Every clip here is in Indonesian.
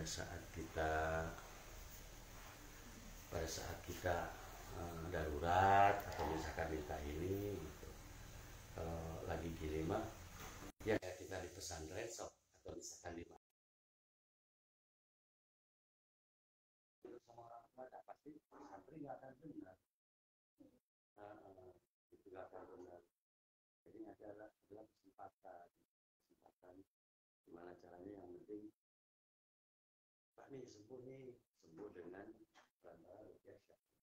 pada saat kita darurat atau misalkan minta ini gitu. Kalau lagi gini mah ya kita di pesantren sok atau misalkan di sama orang tua pasti santri nggak akan benar, itu nggak akan benar. Jadi adalah kesempatan gimana caranya, yang penting Pak nih sembuh dengan perantara rukyah syar'i.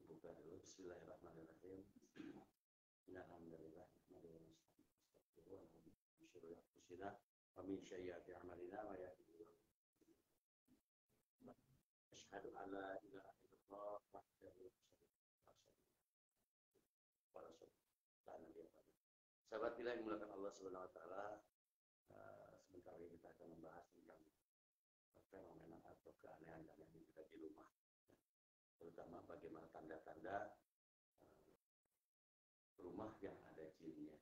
Buka dulu, Bismillahirrahmanirrahim. Alhamdulillah, wa min syayyiati a'malina wa yahdi. Asyhadu an la ilaha illallah wahdahu la syarika lahu. Sahabat bila yang dimuliakan Allah Subhanahu wa taala, sebentar lagi kita akan membahas tentang fenomena atau keanehan yang kita di rumah, terutama bagaimana tanda-tanda rumah yang ada jinnya.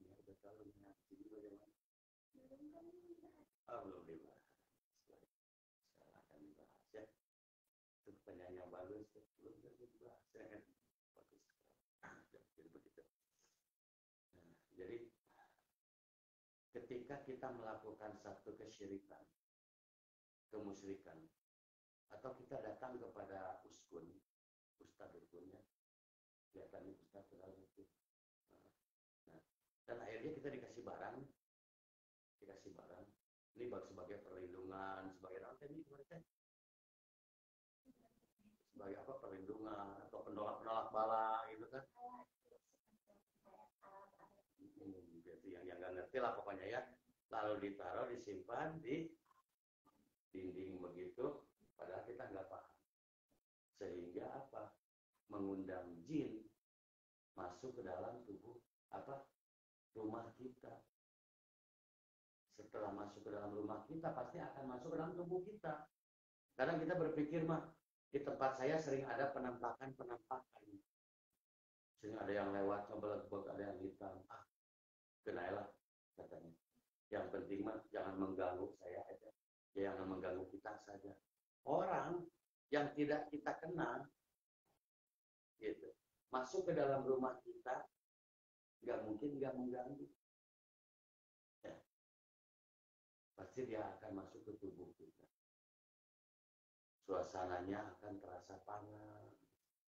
Ini udah tahu jin bagaimana? Belum dibahas. Sekarang akan dibahas ya. Itu pertanyaan yang bagus, belum dibahas ya. Bagus. Jadi begitu. Jadi ketika kita melakukan satu kesyirikan, kemusyrikan, atau kita datang kepada ustadz dukunnya, kelihatannya ustadz terlalu itu. Nah, dan akhirnya kita dikasih barang, ini sebagai perlindungan, sebagai apa ini mereka? Sebagai apa, perlindungan atau penolak bala gitu kan? Gitu, yang nggak ngerti lah pokoknya ya. Lalu ditaruh, disimpan di dinding begitu, padahal kita nggak paham. Sehingga apa? Mengundang jin masuk ke dalam tubuh rumah kita. Setelah masuk ke dalam rumah kita, pasti akan masuk ke dalam tubuh kita. Kadang kita berpikir mah, di tempat saya sering ada penampakan. Sering ada yang lewat, ngebelek-belek, ada yang hitam. Kenailah katanya. Yang penting mah jangan mengganggu saya aja. Jangan mengganggu kita saja. Orang yang tidak kita kenal, gitu, masuk ke dalam rumah kita, nggak mungkin nggak mengganggu. Ya. Pasti dia akan masuk ke tubuh kita. Suasananya akan terasa panas,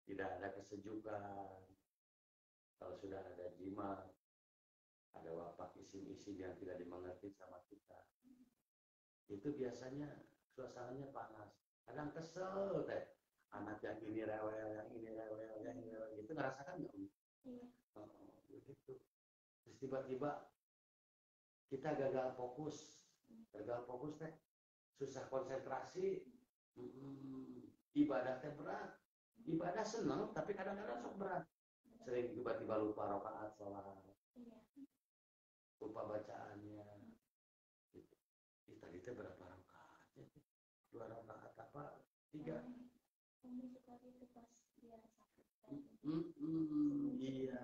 tidak ada kesejukan. Kalau sudah ada jimat, ada wapak isim-isim yang tidak dimengerti sama kita, itu biasanya suasananya panas. Kadang kesel deh, anak yang ini rewel, yang ini rewel, gitu ngerasakan nggak? Iya. Begitu. Terus tiba-tiba kita gagal fokus teh, susah konsentrasi, ibadah teh berat. Ibadah seneng, tapi kadang-kadang sok berat. Sering tiba-tiba lupa rakaat sholat, lupa bacaannya. Gitu. Tadi teh berapa rakaat? 2 rakaat apa? 3? Iya.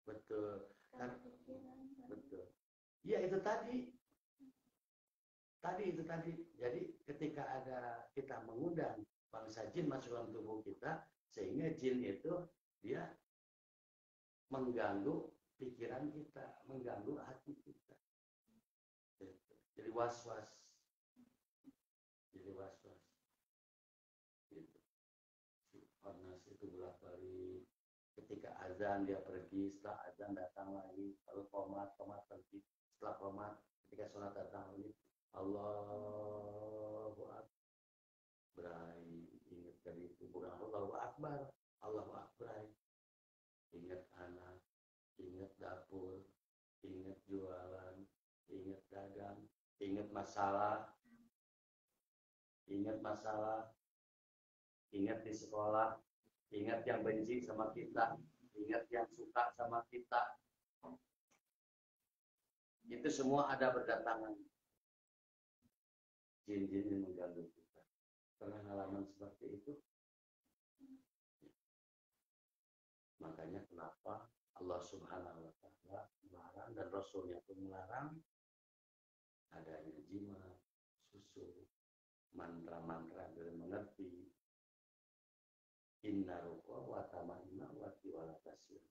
Betul. Betul. Iya itu tadi. Jadi ketika ada kita mengundang bangsa jin masuk dalam tubuh kita, sehingga jin itu dia mengganggu pikiran kita, mengganggu hati kita. Jadi was-was. Gitu. Panas itu bolak-balik. Ketika azan dia pergi, setelah azan datang lagi, lalu qomat pergi, setelah qomat ketika sholat datang lagi, Allahu Akbar, ingat dari kuburan Allahu Akbar, ingat anak, ingat dapur, ingat jualan, ingat dagang, ingat masalah, ingat di sekolah, ingat yang benci sama kita, ingat yang suka sama kita. Itu semua ada berdatangan. Jin-jin yang mengganggu kita. Pernah ngalaman seperti itu? Makanya kenapa Allah Subhanahu wa Ta'ala melarang dan Rasulnya pun melarang adanya jimat, susu, mantra-mantra dan mengerti. Inna ruqa wa tamanna wa tiwala tasir.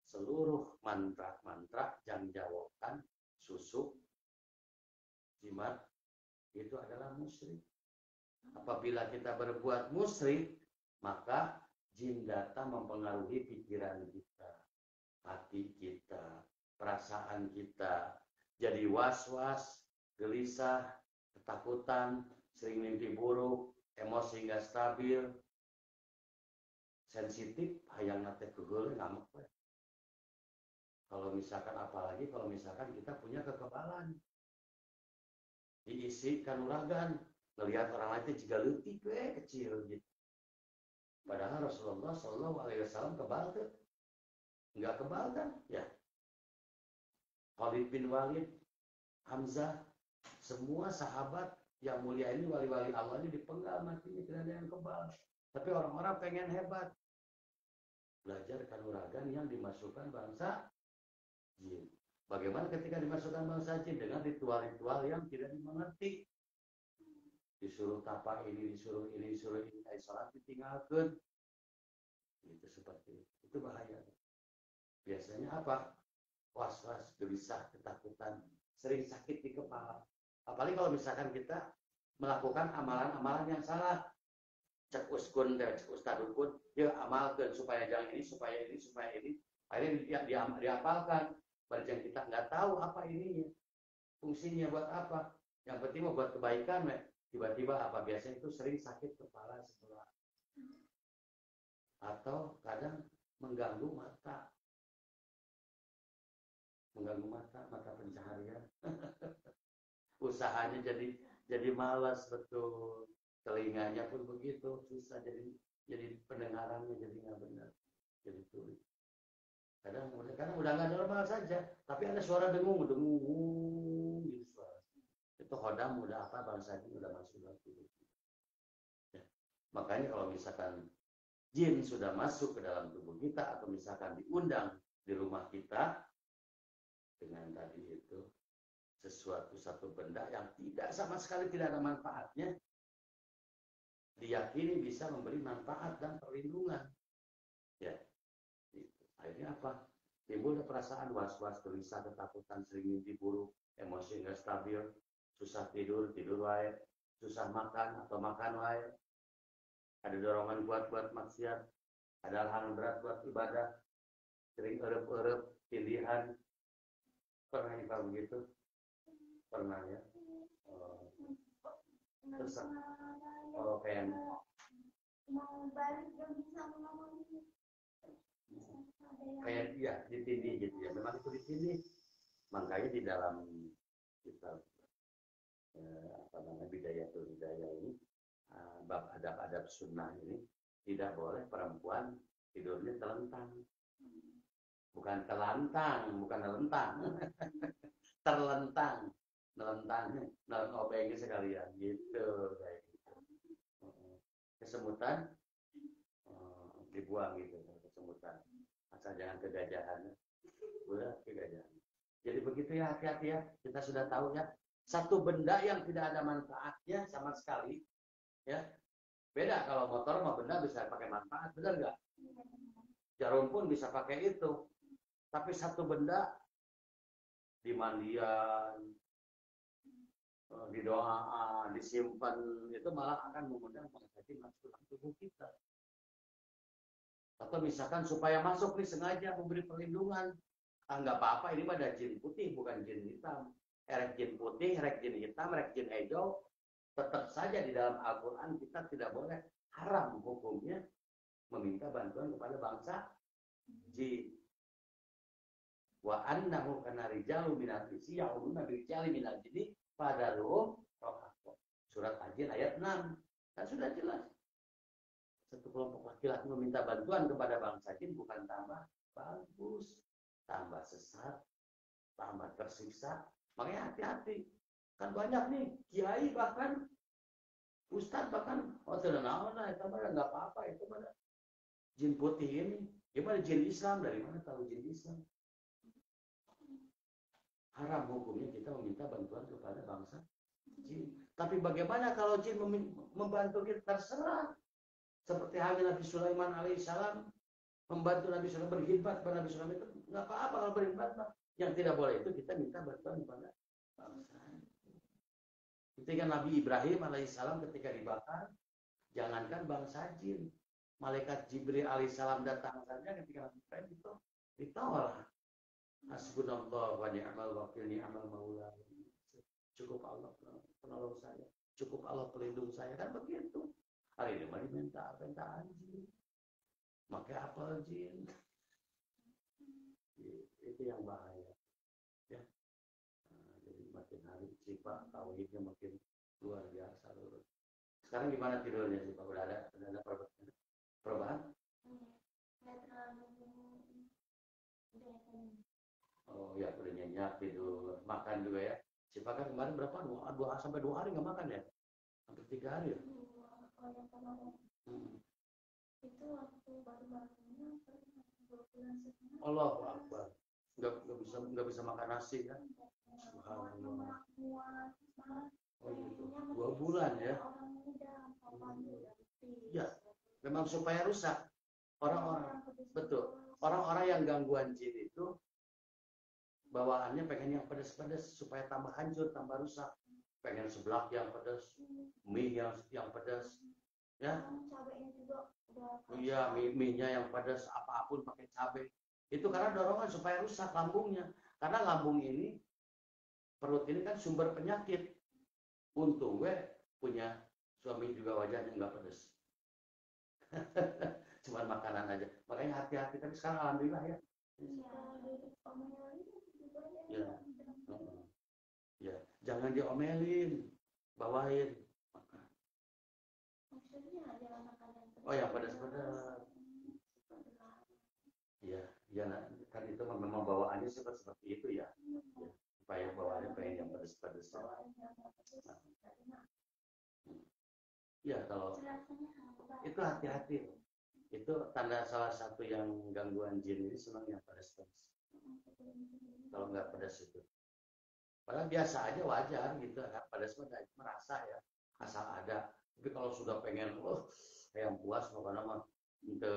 Seluruh mantra-mantra yang jawabkan susu, jimat itu adalah musyrik. Apabila kita berbuat musyrik, maka jin datang mempengaruhi pikiran kita, hati kita, perasaan kita, jadi was-was, gelisah, ketakutan, sering mimpi buruk, emosi nggak stabil, sensitif, hayang nate kegeul ngamuk. Kalau misalkan apalagi kalau misalkan kita punya kekebalan, diisi kanuragan, melihat orang lain juga leutik kecil gitu. Padahal Rasulullah Shallallahu Alaihi Wasallam kebal tuh, nggak kebal kan? Ya. Khalid bin Walid, Hamzah, semua sahabat yang mulia ini wali-wali Allah ini dipenggal matinya, tidak ada yang kebal. Tapi orang-orang pengen hebat, belajar kanuragan yang dimasukkan bangsa jin. Bagaimana ketika dimasukkan bangsa jin dengan ritual-ritual yang tidak dimengerti? Disuruh tapa ini, disuruh ini, sholat ditinggalkan. Itu seperti itu. Itu bahaya. Biasanya apa? Was-was, gelisah, ketakutan, sering sakit di kepala. Apalagi kalau misalkan kita melakukan amalan-amalan yang salah. Cek uskun, cek ustadukun, dia amalkan supaya jangan ini, supaya ini, supaya ini. Akhirnya diapalkan. Padahal kita nggak tahu apa ininya, fungsinya buat apa. Yang penting mau buat kebaikan, tiba-tiba apa biasanya itu sering sakit kepala sebelah. Atau kadang mengganggu mata. Mata pencaharian. Usahanya jadi malas betul. Telinganya pun begitu, susah jadi pendengarannya jadi nggak benar. Jadi tuli. Kadang udah nggak normal saja, tapi ada suara dengung gitu suara. Itu hodam udah apa bangsa ini udah masuk dalam tubuh. Ya. Makanya kalau misalkan jin sudah masuk ke dalam tubuh kita atau misalkan diundang di rumah kita dengan tadi itu satu benda yang tidak sama sekali tidak ada manfaatnya, diyakini bisa memberi manfaat dan perlindungan. Ya. Akhirnya apa? Timbul perasaan was-was, gelisah, ketakutan, sering mimpi buruk, emosi nggak stabil, susah tidur wae, susah makan atau makan wae. Ada dorongan kuat buat maksiat, ada hal berat buat ibadah, sering erep-erep, pilihan. Pernah ya begitu? Pernah ya? Terus kalau kayak dia ditindih gitu ya, memang itu ditindih. Makanya di dalam kitab Bidayatul Hidayah ini, bab adab-adab sunnah ini, tidak boleh perempuan tidurnya telentang. Bukan telantang, bukan telentang. Terlentang. Nelentang obeng sekalian gitu kayak gitu. Kesemutan dibuang gitu, kesemutan. Asal jangan kegajahan. Udah kegajahan. Jadi begitu ya, hati-hati ya. Kita sudah tahu ya. Satu benda yang tidak ada manfaatnya sama sekali, ya. Beda kalau motor sama benda bisa pakai manfaat, benar nggak? Jarum pun bisa pakai itu. Tapi satu benda di mandian, di doa, disimpan, itu malah akan mengundang penyakit masuk dalam tubuh kita. Atau misalkan supaya masuk nih sengaja memberi perlindungan. Nggak apa-apa, ini pada jin putih bukan jin hitam. Rek jin putih, rek jin hitam, rek jin hijau. Tetap saja di dalam Al-Quran kita tidak boleh, haram hukumnya meminta bantuan kepada bangsa jin. Wa annahu kana rijalu minal insi ya'uduna birijali minal jinni fadaruhum rohaqo. Surat Al-Jin ayat 6. Kan sudah jelas. Satu kelompok laki-laki meminta bantuan kepada bangsa jin bukan tambah bagus, tambah sesat, tambah tersiksa. Makanya hati-hati. Kan banyak nih kiai bahkan ustadz bahkan tidak naon lah, itu mah nggak apa-apa, itu mah jin putih ini Gimana jin Islam? Dari mana tahu jin Islam? Haram hukumnya kita meminta bantuan kepada bangsa jin. Tapi bagaimana kalau jin membantu kita? Terserah. Seperti halnya Nabi Sulaiman alaihissalam membantu Nabi Sulaiman, berkhidmat kepada Nabi Sulaiman, itu nggak apa-apa kalau berkhidmat. Yang tidak boleh itu kita minta bantuan kepada bangsa. Ketika Nabi Ibrahim alaihissalam ketika dibakar, jangankan bangsa jin, malaikat Jibril alaihissalam datang saja ketika Nabi Ibrahim itu ditolak. Hasbunallah wa ni'mal wakil, ni'mal maula. Cukup Allah penolong saya, cukup Allah pelindung saya, kan begitu. Hari ini mah diminta jin, pakai apel jin. Itu yang bahaya. Ya. Nah, jadi makin hari sifat tauhidnya makin luar biasa. Sekarang gimana tidurnya sih Pak? Udah ada perubahan? Oh ya, udah nyenyak, tidur, makan juga ya. Si Pak kan kemarin berapa? 2 sampai 2 hari nggak makan ya? Hampir 3 hari ya? Itu waktu baru-barunya 2 bulan setengah. Allahu Akbar. Nggak bisa makan nasi kan? Subhanallah. Oh gitu. 2 bulan ya? Ya, memang supaya rusak. Orang-orang, betul. Orang-orang yang gangguan jin itu bawaannya pengen yang pedas-pedas supaya tambah hancur, tambah rusak. Pengen seblak yang pedas, mie yang pedas, ya. Iya, mie-nya yang pedas, apapun pakai cabai. Itu karena dorongan supaya rusak lambungnya. Karena lambung ini, perut ini kan sumber penyakit. Untung gue punya suami juga wajahnya nggak pedas. Cuman makanan aja. Makanya hati-hati. Tapi sekarang alhamdulillah ya. Ya. Ya, jangan diomelin, bawain. Oh yang pedas-pedas. Ya, ya kan itu memang bawaannya seperti itu ya. Ya, supaya bawaannya pengen yang pedas-pedas. Ya kalau itu hati-hati. Itu tanda salah satu yang gangguan jin ini senang yang pedas-pedas. Kalau nggak pedas itu. Padahal biasa aja wajar gitu, pedas-pedas merasa ya, asal ada. Tapi kalau sudah pengen, yang puas pokoknya mah ke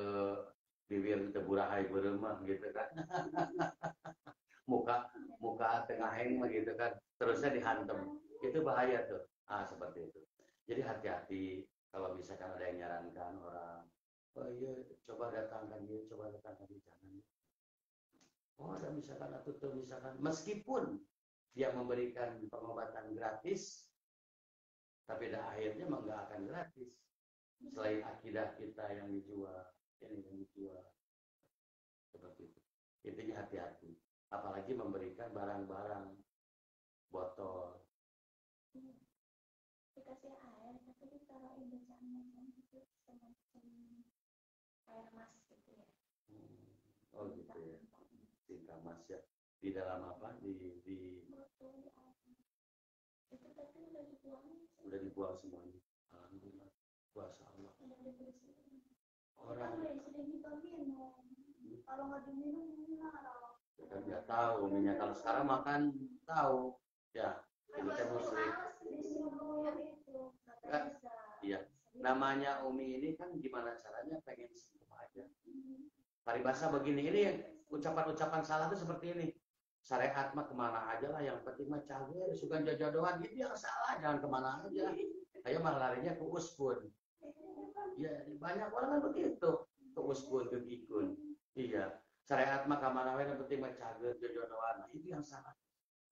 bibir ke burahai beremah gitu kan. muka tengah heng gitu kan, terusnya dihantem. Itu bahaya tuh. Seperti itu. Jadi hati-hati kalau misalkan ada yang nyarankan orang, oh iya coba datangkan dia, jangan. Oh ada misalkan atau misalkan meskipun dia memberikan pengobatan gratis, tapi akhirnya memang nggak akan gratis. Selain akidah kita yang dijual, seperti itu. Intinya hati-hati. Apalagi memberikan barang-barang botol. Dikasih air, tapi ditaruhin bacaan gitu, semacam air mas gitu ya. Oh gitu ya. Cinta mas ya. Di dalam apa? Di itu tapi udah dibuang. Udah dibuang semuanya. Alhamdulillah. Kuasa Allah. Orang sudah diminum. Kalau nggak diminum gimana? Kita nggak tahu minyak. Kalau sekarang makan tahu. Ya. Ini kan muslim. Iya. Namanya Umi ini kan gimana caranya pengen sembuh aja. Paribasa begini, ini ucapan-ucapan salah itu seperti ini. Syariat mah kemana aja lah, yang penting mah cager, suka jodohan, gitu yang salah, jangan kemana aja. Ayo malah larinya ke uspun. Ya, banyak orang kan begitu, ke uspun, ke gikun. Iya, syariat mah kemana aja, yang penting mah cager, jodohan. Nah, itu yang salah.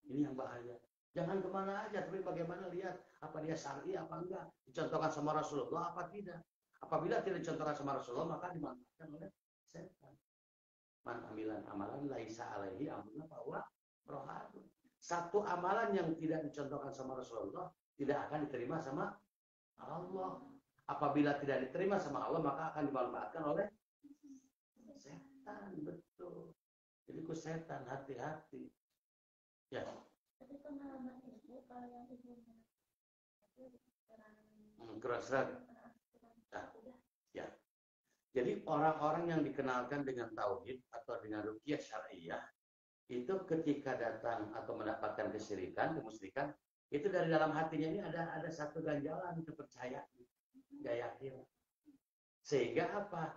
Ini yang bahaya. Jangan kemana aja, tapi bagaimana lihat apa dia syar'i apa enggak, dicontohkan sama Rasulullah apa tidak. Apabila tidak dicontohkan sama Rasulullah, maka dimanfaatkan oleh setan. Man amilan amalan laisa alaihi amruna fahuwa rohadun. Satu amalan yang tidak dicontohkan sama Rasulullah tidak akan diterima sama Allah. Apabila tidak diterima sama Allah, maka akan dimanfaatkan oleh setan. Betul. Jadi ku setan, hati-hati. Ya. Tapi pengalaman ibu kalau yang ibu itu keras. Ya. Jadi orang-orang yang dikenalkan dengan tauhid atau dengan ruqyah syariah itu ketika datang atau mendapatkan kesyirikan, kemusyrikan, itu dari dalam hatinya ini ada satu ganjalan kepercayaan, nggak yakin. Sehingga apa?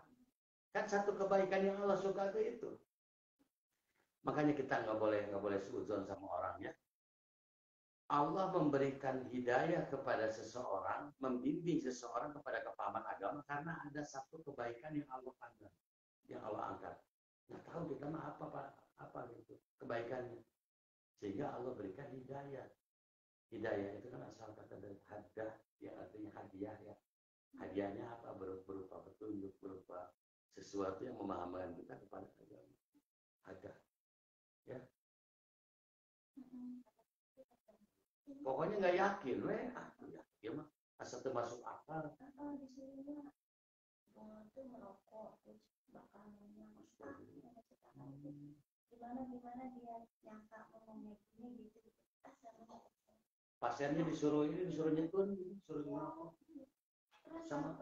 Kan satu kebaikan yang Allah suka itu. Makanya kita nggak boleh suudzon sama orangnya. Allah memberikan hidayah kepada seseorang, membimbing seseorang kepada kepahaman agama karena ada satu kebaikan yang Allah pandang, yang Allah angkat. Nggak tahu kita mah apa gitu kebaikannya, sehingga Allah berikan hidayah. Hidayah itu kan asal kata dari hadah, yang artinya hadiah ya. Hadiahnya apa? Berupa petunjuk, berupa sesuatu yang memahamkan kita kepada agama. Hadah, ya. Pokoknya nggak yakin, ya mah asal termasuk akal. Disuruhnya itu merokok, terus bakal gimana dia nyangka ngomongnya gini gitu. Pasiennya disuruh nyetun, disuruh merokok. Sama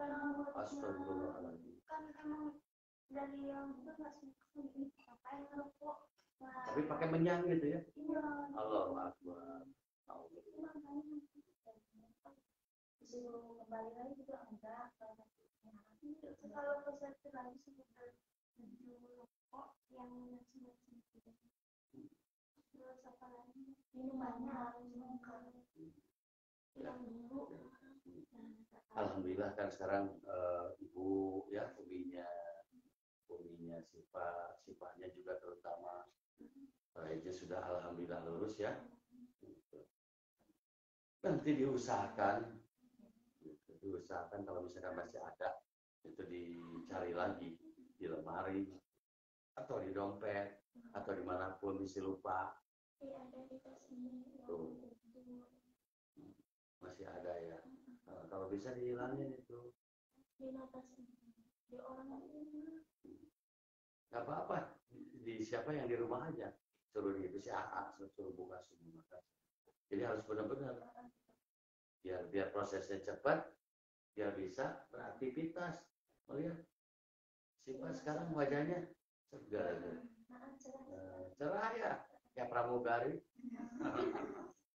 astagfirullahaladzim. Kan emang dari yang itu nggak suka ngapain ngerokok. Tapi pakai menyang gitu ya. Iya. Allahu Akbar. Disuruh kembali lagi juga enggak. Kalau peserta lagi sekitar 7 rokok yang macam-macam gitu. Terus apa lagi? Minumannya harus lengkap. Yang dulu. Alhamdulillah kan sekarang ibu ya uminya sifanya juga terutama Raja sudah alhamdulillah lulus ya. Nanti diusahakan kalau misalkan masih ada itu dicari lagi di lemari atau di dompet atau dimanapun misi lupa. Tuh. Masih ada ya. Kalau bisa dihilangin itu. Gak apa-apa. Di siapa yang di rumah aja. Suruh itu si AA, suruh buka semua. Jadi harus benar-benar. Biar prosesnya cepat, biar bisa beraktivitas. Melihat sifat sekarang wajahnya segar. Cerah ya. Kayak pramugari.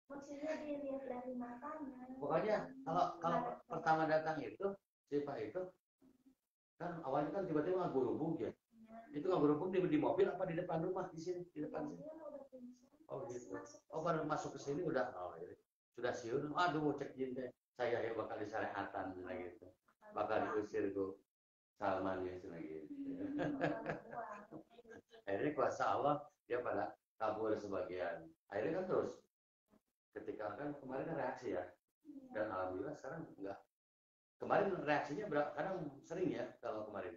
Maksudnya dilihat dari matanya. Pokoknya kalau pertama datang itu sifat itu kan awalnya kan tiba-tiba ngagurubung ya. Itu ngagurubung di mobil apa di depan rumah di sini di depan sini. Oh gitu. Oh baru masuk ke sini udah sudah siun. Aduh cek jin deh. Saya ya bakal disyariatan gitu. Bakal diusir tuh Salman ya gitu. Akhirnya kuasa Allah dia pada kabur sebagian. Akhirnya kan terus ketika kan kemarin kan reaksi ya. Dan alhamdulillah sekarang enggak. Kemarin reaksinya kadang sering ya kalau kemarin.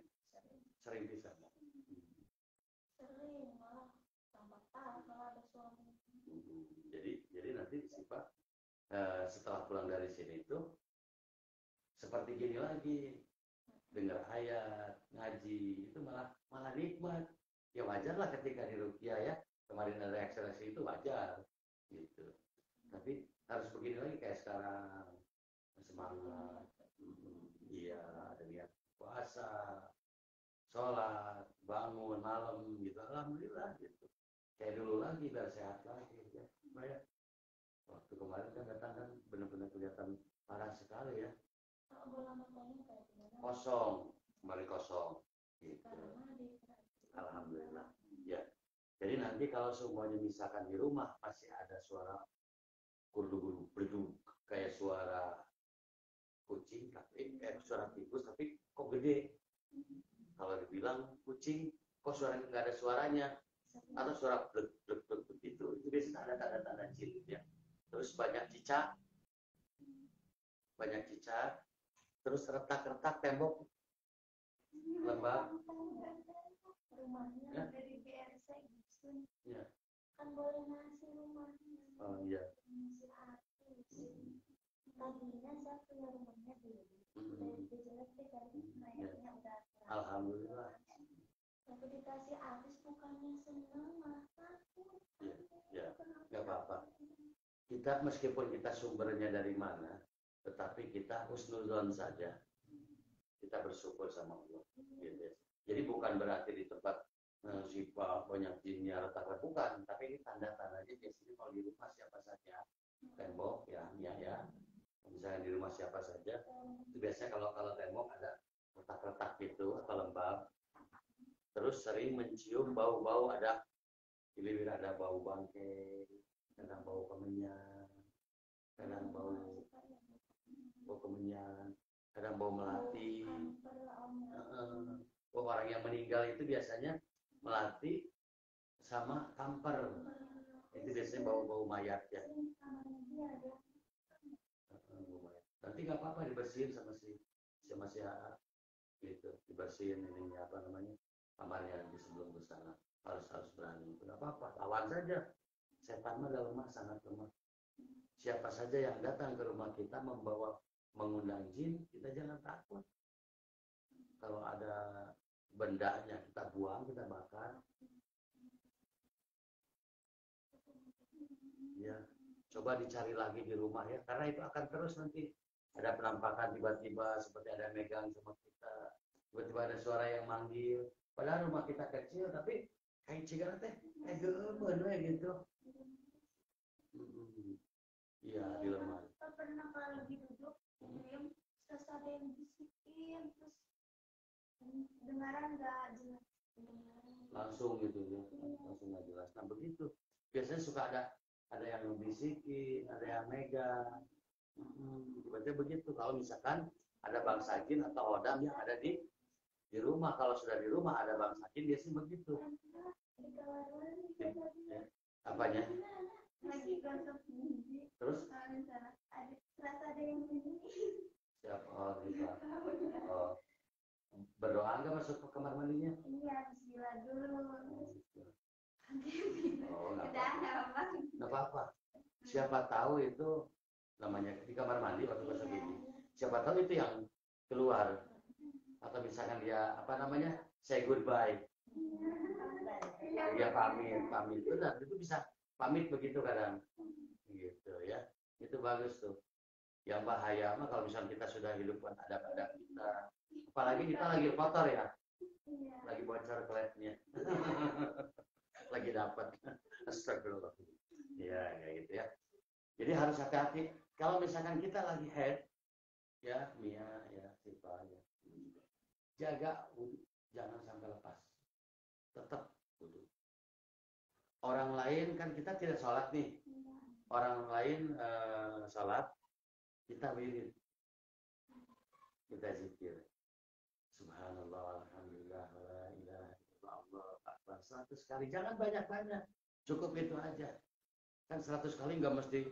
Sering bisa. Sering malah tambah parah kalau ada suami. Jadi nanti sifat setelah pulang dari sini itu seperti gini lagi, dengar ayat, ngaji itu malah nikmat. Ya wajar lah ketika di ruqyah ya, kemarin ada reaksi itu wajar gitu. Tapi harus begini lagi kayak sekarang, semangat. Iya, ada niat puasa, sholat, bangun malam gitu, alhamdulillah gitu. Kayak dulu lagi biar sehat lagi ya. Banyak. Waktu kemarin kan datang kan benar-benar kelihatan parah sekali ya. Kosong, kembali kosong. Gitu. Alhamdulillah. Ya. Jadi nanti kalau semuanya misalkan di rumah masih ada suara kurdu berduk kayak suara kucing tapi suara tikus tapi kok gede. Kalau dibilang kucing kok suara nggak ada suaranya atau suara blek begitu itu biasanya ada tanda-tanda jin ya. Terus banyak cicak terus retak-retak tembok lembab Rumahnya ya? dari BRC gitu. Ya. Kan boleh ngasih rumahnya. Oh iya. Ngasih hati. Tadinya saya punya rumahnya dulu. Dari jelek deh kali kayaknya udah. Alhamdulillah. Waktu dikasih habis bukannya senang malah takut. Ya, nggak apa-apa. Kita meskipun kita sumbernya dari mana, tetapi kita husnuzon saja. Kita bersyukur sama Allah. Gitu. Jadi bukan berarti di tempat sifat banyak jinnya letakkan, bukan, tapi ini tanda-tandanya biasanya kalau di rumah siapa saja, tembok ya, misalnya di rumah siapa saja, itu biasanya kalau tembok ada retak-retak gitu atau lembab, terus sering mencium bau-bau, ada pilih ada bau bangkai, kadang bau kemenyan, kadang bau kemenyan, kadang bau melati. Orang yang meninggal itu biasanya melati sama kamper, itu biasanya bau-bau mayat ya. Nanti nggak apa-apa dibersihin sama si AA gitu, dibersihin ininya apa namanya kamarnya di sebelum ke sana, harus berani, nggak apa-apa, lawan saja. Setan mah lemah, sangat lemah. Siapa saja yang datang ke rumah kita mengundang jin, kita jangan takut. Kalau ada bendanya kita buang, kita bakar. Ya, coba dicari lagi di rumah ya, karena itu akan terus nanti ada penampakan tiba-tiba seperti ada megang sama kita, tiba-tiba ada suara yang manggil. Padahal rumah kita kecil, tapi kayak cigara teh, kayak gemen gitu. Iya, di lemari. Pernah kalau lagi duduk, terus ada yang bisikin, terus dengaran nggak jelas. Langsung gitu ya, langsung nggak jelas. Nah begitu, biasanya suka ada yang membisikin, ada yang megang. Berarti begitu. Kalau misalkan ada bangsa jin atau hodam yang ada di rumah, kalau sudah di rumah ada bangsa jin, biasanya begitu. Ya. Apanya? Lagi gosok gigi. Terus? Ada yang begini. Siap, gitu. Berdoa nggak masuk ke kamar mandinya? Iya, bismillah dulu. Nggak apa-apa. Siapa tahu itu namanya di kamar mandi waktu gosok gigi. Siapa tahu itu yang keluar. Atau misalkan dia apa namanya say goodbye. Dia pamit. Benar, itu bisa pamit begitu kadang. Gitu ya. Itu bagus tuh. Yang bahaya mah kalau misalnya kita sudah hidup ada kita, apalagi kita lagi kotor ya, lagi bocor kletnya, lagi dapat, astagfirullah, ya kayak gitu ya. Jadi harus hati-hati. Kalau misalkan kita lagi head, ya Mia, ya Siva, ya, jaga wudhu, jangan sampai lepas, tetap wudhu. Orang lain kan kita tidak sholat nih, orang lain sholat. Kita wirid, kita zikir, subhanallah, alhamdulillah, la ilaha illallah, akbar, 100 kali, jangan banyak-banyak, cukup itu aja. Kan 100 kali nggak mesti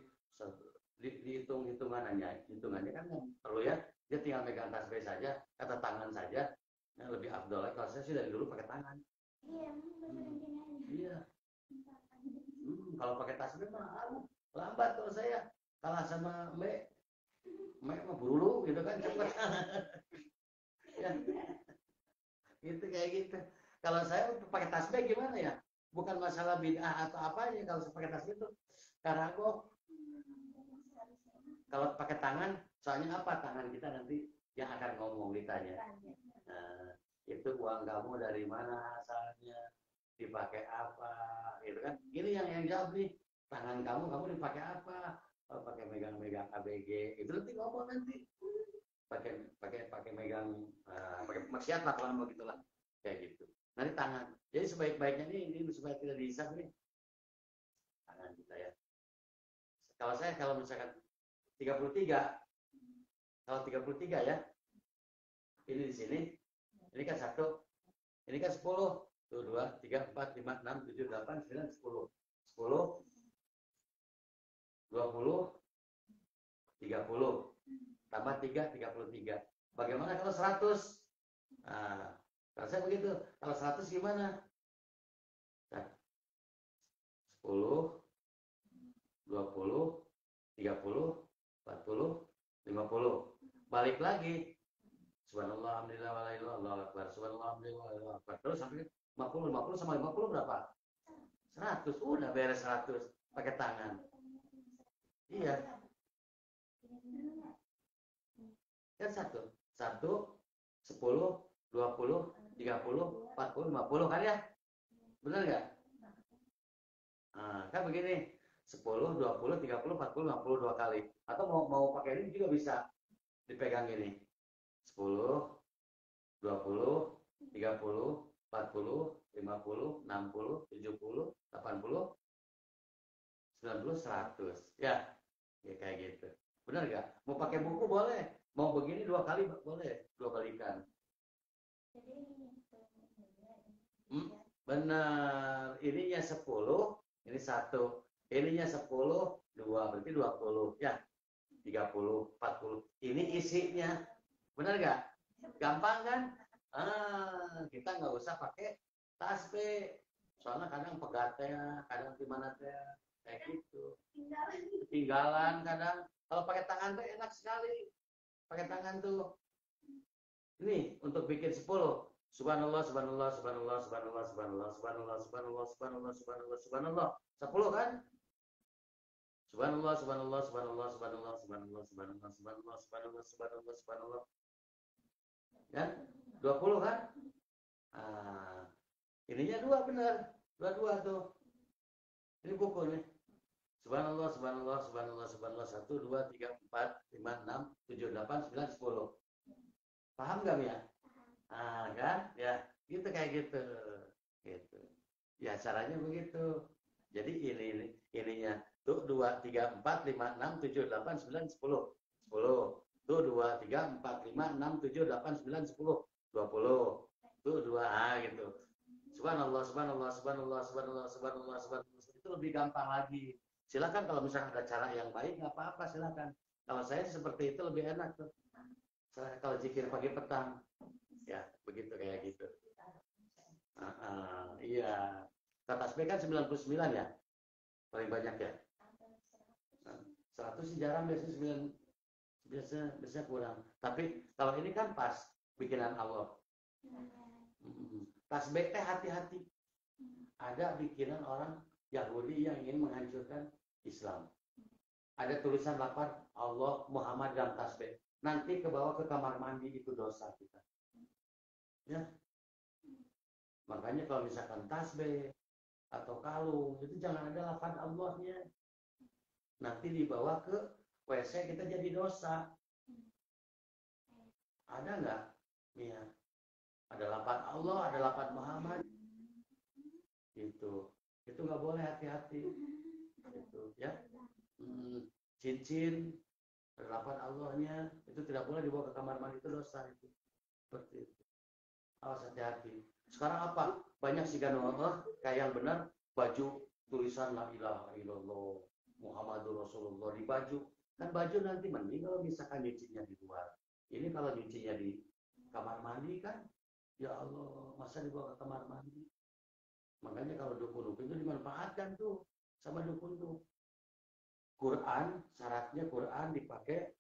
hitungannya kan perlu ya, dia tinggal megang tasbih saja, kata tangan saja, yang lebih afdol. Kalau saya sih dari dulu pakai tangan. Iya. Kalau pakai tasbih mah lambat kalau saya, kalah sama Mbak mah buru gitu kan cepet. Ya. Gitu kayak gitu. Kalau saya pakai tasbih gimana ya? Bukan masalah bid'ah atau apa ya, kalau pakai tasbih itu karena kok kalau pakai tangan, soalnya apa, tangan kita nanti yang akan ngomong ditanya. Nah, itu uang kamu dari mana asalnya, dipakai apa, gitu kan? Ini yang jawab nih, tangan kamu dipakai apa? Oh, pakai megang ABG, itu nanti ngomong nanti pakai megang pakai maksiat lah kalau begitulah kayak gitu. Nanti tangan. Jadi sebaik-baiknya ini supaya tidak dihisap nih tangan kita ya. Kalau misalkan 33, kalau 33 ya, ini di sini, ini kan 1, ini kan 10, tuh 2, 3, 4, 5, 6, 7, 8, 9, 10, 10. 20, 30, tambah 3, 33. Bagaimana kalau 100? Nah, kalau saya begitu. Kalau 100 gimana? 10, 20, 30, 40, 50. Balik lagi. Subhanallah, alhamdulillah, wa la ilaha illallah, Allahu akbar. Subhanallah, alhamdulillah, Allahu akbar. Terus sampai 50. 50 sama 50 berapa? 100. Udah beres 100 pakai tangan. Iya. Kan 1, 10, 20, 30, 40, 50 kan ya? Benar nggak? Nah, kan begini, 10, 20, 30, 40, 50 dua kali. Atau mau pakai ini juga bisa dipegang gini. 10, 20, 30, 40, 50, 60, 70, 80, 90, 100. Ya kayak gitu. Benar nggak? Mau pakai buku boleh. Mau begini dua kali boleh. Dua balikan. Benar. Ininya 10, ini 1. Ininya 10, 2. Berarti 20. Ya. 30, 40. Ini isinya. Benar nggak? Gampang kan? Kita nggak usah pakai tasbih. Soalnya kadang pegatnya, kadang gimana teh kayak gitu. Ketinggalan kadang. Kalau pakai tangan tuh enak sekali. Pakai tangan tuh. Ini untuk bikin 10. Subhanallah, subhanallah, subhanallah, subhanallah, subhanallah, subhanallah, subhanallah, subhanallah, subhanallah, subhanallah. 10 kan? Subhanallah, subhanallah, subhanallah, subhanallah, subhanallah, subhanallah, subhanallah, subhanallah, subhanallah, subhanallah. Ya? 20 kan? Ininya 2 benar. 2 tuh. Ini buku nih. Subhanallah, subhanallah, subhanallah, subhanallah. 1, 2, 3, 4, 5, 6, 7, 8, 9, 10. Paham nggak ya? Kan? Ya, gitu kayak gitu. Gitu. Ya, caranya begitu. Jadi ininya tuh 2, 3, 4, 5, 6, 7, 8, 9, 10. 10. Tuh 2, 3, 4, 5, 6, 7, 8, 9, 10. 20. Tuh 2 gitu. Subhanallah, subhanallah, subhanallah, subhanallah, subhanallah, subhanallah. Itu lebih gampang lagi. Silakan kalau misalnya ada cara yang baik, nggak apa-apa, silakan. Kalau saya seperti itu lebih enak tuh. Kalau zikir pagi petang, ya begitu kayak gitu. Iya. Kata tasbih kan 99 ya, paling banyak ya. 100 sih jarang, biasanya 9, biasanya kurang. Tapi kalau ini kan pas bikinan Allah. Tasbih teh hati-hati. Ada bikinan orang Yahudi yang ingin menghancurkan Islam. Ada tulisan lafaz Allah Muhammad dalam tasbih. Nanti ke bawah ke kamar mandi itu dosa kita. Ya. Makanya kalau misalkan tasbih atau kalung itu jangan ada lafaz Allahnya. Nanti dibawa ke WC kita jadi dosa. Ada nggak? Ya. Ada lafaz Allah, ada lafaz Muhammad. Itu nggak boleh, hati-hati. Itu ya. Cincin, ada lafaz Allahnya, itu tidak boleh dibawa ke kamar mandi, itu dosa itu. Seperti itu. Awas, hati-hati. Sekarang apa? Banyak sih kan Allah kayak yang benar baju tulisan la ilaha illallah Muhammadur Rasulullah di baju. Kan baju nanti mending kalau misalkan nyucinya di luar. Ini kalau nyucinya di kamar mandi kan, ya Allah, masa dibawa ke kamar mandi? Makanya kalau dukun-dukun itu dimanfaatkan tuh sama dukun tuh. Quran, syaratnya Quran dipakai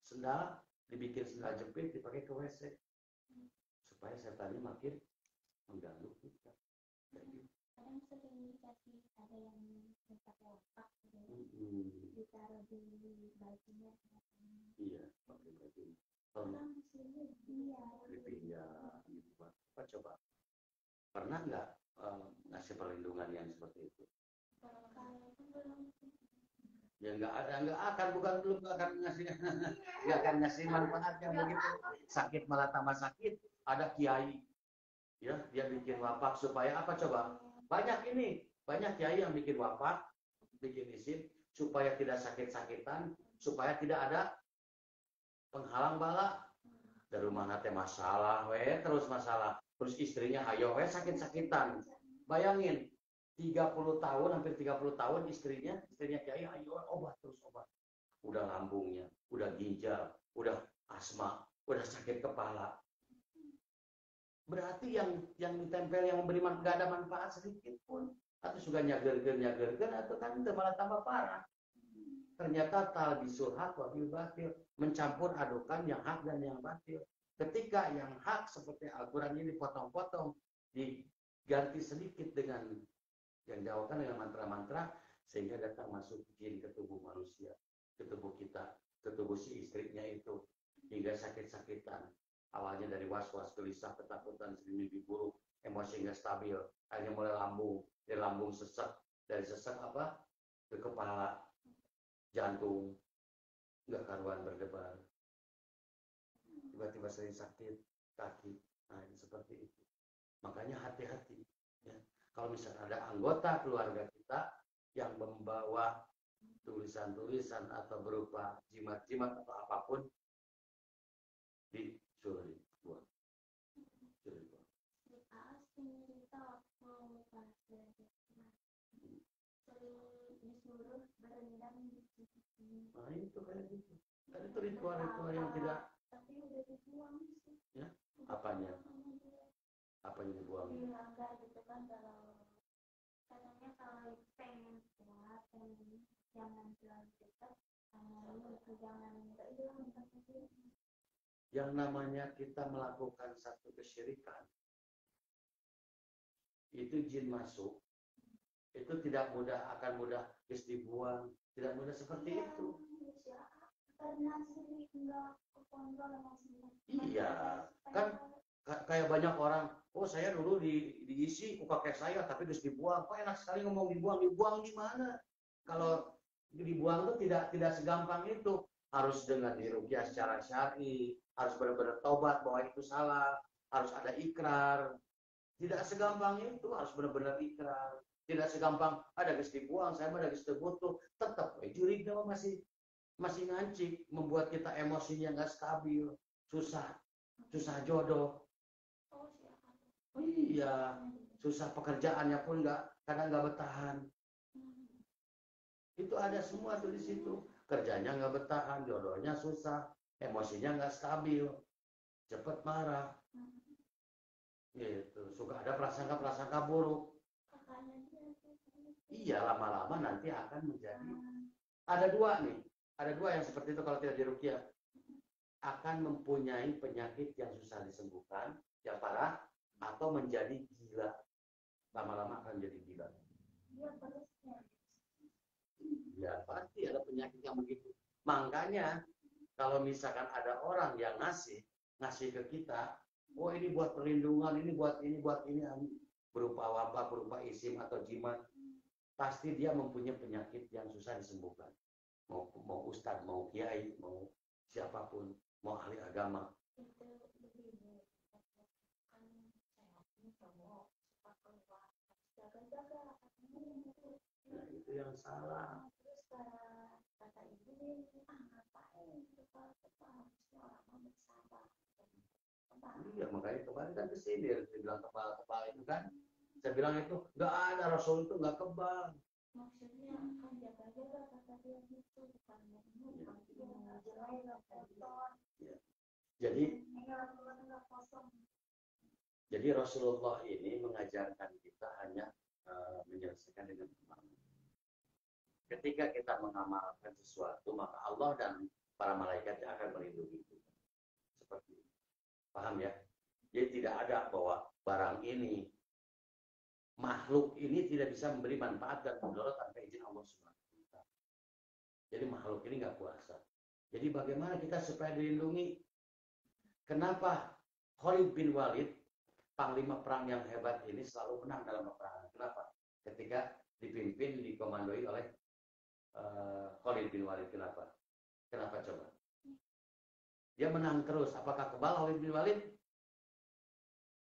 sendal, dibikin sendal jepit, dipakai ke WC. Supaya setannya makin mengganggu kita. Kadang sering dikasih, ada yang minta wapak ditaruh di bajunya. Iya, pakai baju. Orang muslimnya Iya, gitu Pak. Apa coba? Pernah nggak ngasih perlindungan yang seperti itu? Ya nggak akan, belum akan ngasih, nggak akan ngasih manfaat yang begitu. Sakit malah tambah sakit. Ada kiai, ya dia bikin wapak supaya apa coba? Banyak kiai yang bikin wapak, bikin isim supaya tidak sakit-sakitan, supaya tidak ada penghalang bala. Dari mana teh masalah, terus masalah. Terus istrinya ayo sakit-sakitan. Bayangin, 30 tahun, hampir 30 tahun istrinya kiai ayo obat terus obat. Udah lambungnya, udah ginjal, udah asma, udah sakit kepala. Berarti yang ditempel, yang memberi nggak ada manfaat sedikit pun. Atau suka nyagergen atau kan malah tambah parah. Ternyata talbisul haq wa bil batil, mencampur adukan yang hak dan yang batil. Ketika yang hak seperti Al-Qur'an ini dipotong-potong, diganti sedikit dengan yang dijawabkan dengan mantra-mantra, sehingga datang masuk jin ke tubuh manusia, ke tubuh kita, ke tubuh si istrinya itu, hingga sakit-sakitan. Awalnya dari was-was, gelisah, ketakutan, sering mimpi buruk, emosi nggak stabil, akhirnya mulai lambung, dari lambung sesak, dari sesak apa? Ke kepala, jantung, nggak karuan berdebar, tiba-tiba sering sakit kaki. Nah, ini seperti itu. Makanya hati-hati. Ya. Kalau misalnya ada anggota keluarga kita yang membawa tulisan-tulisan atau berupa jimat-jimat atau apapun, disuruh dibuang. Suruh dibuang. Nah, itu kayak gitu. Dan itu ritual-ritual yang tidak. Tapi udah dibuang sih. Ya, apanya? Apanya dibuang? Dilanggar gitu kan, kalau katanya kalau pengen kuat, jangan terlalu dekat, jangan hilang. Yang namanya kita melakukan satu kesyirikan, itu jin masuk, itu tidak mudah, akan mudah terus dibuang, tidak mudah seperti itu. Karena sih nggak kekontrol emosinya. Iya, kan kayak banyak orang, oh saya dulu diisi ke kakek saya tapi terus dibuang. Kok enak sekali ngomong dibuang, dibuang di mana? Kalau dibuang itu tidak segampang itu. Harus dengan diruqyah secara syar'i, harus benar-benar taubat bahwa itu salah, harus ada ikrar. Tidak segampang itu, harus benar-benar ikrar. Tidak segampang ada geus dibuang, saya mah ada geus teu butuh. Tetap jurigna masih ngancik, membuat kita emosinya nggak stabil, susah jodoh. Oh iya, susah pekerjaannya pun kadang nggak bertahan. Itu ada semua tuh di situ. Kerjanya nggak bertahan, jodohnya susah, emosinya nggak stabil, cepat marah. Gitu, suka ada prasangka buruk. Iya, lama-lama nanti akan menjadi. Ada dua yang seperti itu kalau tidak diruqyah. Akan mempunyai penyakit yang susah disembuhkan, yang parah, atau menjadi gila. Lama-lama akan jadi gila. Ya, pasti ada penyakit yang begitu. Makanya, kalau misalkan ada orang yang ngasih ke kita, oh ini buat perlindungan, ini buat ini, berupa wabah, berupa isim atau jimat, pasti dia mempunyai penyakit yang susah disembuhkan. Mau ustadz, mau kiai, mau siapapun, mau ahli agama. Nah, itu yang salah. Terus kata ibu, ngapain kita harusnya orang bersabar. Iya, makanya kemarin kan kesini, dia bilang kebal itu kan. Saya bilang itu, nggak ada, Rasul itu nggak kebal. Maksudnya kan jaga-jaga kata dia gitu, bukan jadi Rasulullah ini mengajarkan kita hanya menyelesaikan dengan amal. Ketika kita mengamalkan sesuatu, maka Allah dan para malaikat akan melindungi kita. Seperti itu. Paham ya? Jadi tidak ada bahwa barang ini, makhluk ini tidak bisa memberi manfaat dan mudarat tanpa izin Allah SWT. Jadi makhluk ini nggak kuasa. Jadi bagaimana kita supaya dilindungi? Kenapa Khalid bin Walid, panglima perang yang hebat ini, selalu menang dalam peperangan? Kenapa? Ketika dipimpin, dikomandoi oleh Khalid bin Walid. Kenapa? Kenapa coba? Dia menang terus. Apakah kebal Khalid bin Walid?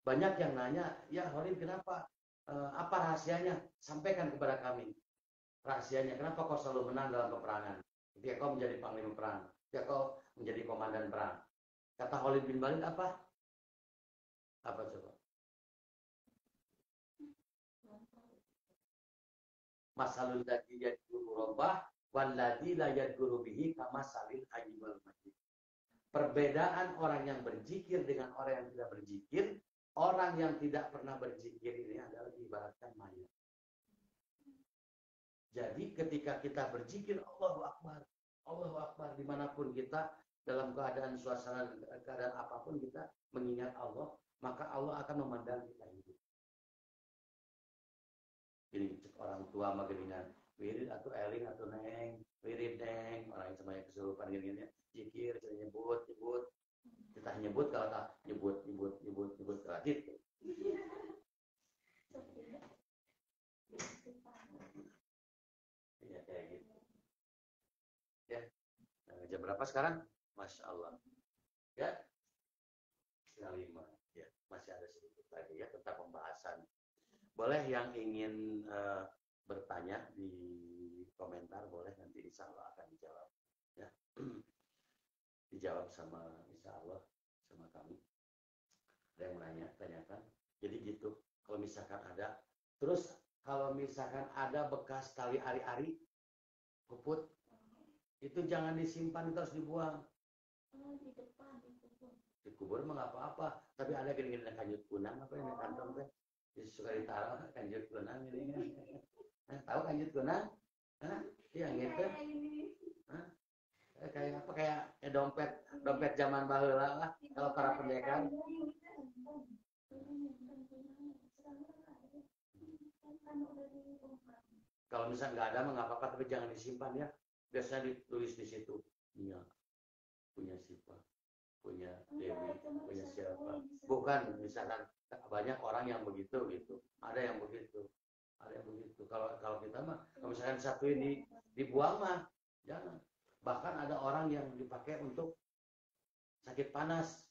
Banyak yang nanya, ya Khalid kenapa? Apa rahasianya? Sampaikan kepada kami. Rahasianya, kenapa kau selalu menang dalam peperangan? Ketika kau menjadi panglima perang, ketika kau menjadi komandan perang. Kata Khalid bin Walid apa? Apa coba? Masalul ladzi yadhkuru rabbah wal ladzi la yadhkuru bihi kamasalil hayy wal mayyit. Perbedaan orang yang berzikir dengan orang yang tidak berzikir, orang yang tidak pernah berzikir ini adalah ibaratkan mayat. Jadi ketika kita berzikir Allahu Akbar dimanapun kita, dalam keadaan suasana, keadaan apapun kita mengingat Allah, maka Allah akan memandang kita hidup. Jadi orang tua mageringan, wirid atau eling atau neng, wirid neng, orang yang semuanya kesurupan gini-gini, zikir, nyebut, Tah nyebut kalau tah nyebut gitu. Iya kayak gitu. Ya. Jam berapa sekarang? Masya Allah. Ya. Setengah 5. Ya. Masih ada sedikit lagi ya tentang pembahasan. Boleh yang ingin bertanya di komentar, boleh, nanti insya Allah akan dijawab. Ya. Dijawab sama insya Allah sama kami. Ada yang menanya, tanyakan. Jadi gitu. Kalau misalkan ada, terus kalau misalkan ada bekas tali ari-ari, puput, itu jangan disimpan, terus dibuang. Di depan dikubur. Dikubur mah nggak apa-apa. Tapi ada gini-gini kanjut kunang apa yang di kantong teh? Suka ditaruh kanjut kunang ini. Tahu kanjut kunang? Iya gitu. Kayak apa, kayak dompet zaman baheula lah kalau para pendekar. Kalau misalnya nggak ada mah nggak apa-apa, tapi jangan disimpan ya. Biasanya ditulis di situ, iya, punya siapa, punya Dewi, punya siapa. Bukan, misalkan banyak orang yang begitu gitu. Ada yang begitu. Kalau kita mah, kalau misalkan satu ini dibuang mah jangan. Bahkan ada orang yang dipakai untuk sakit panas.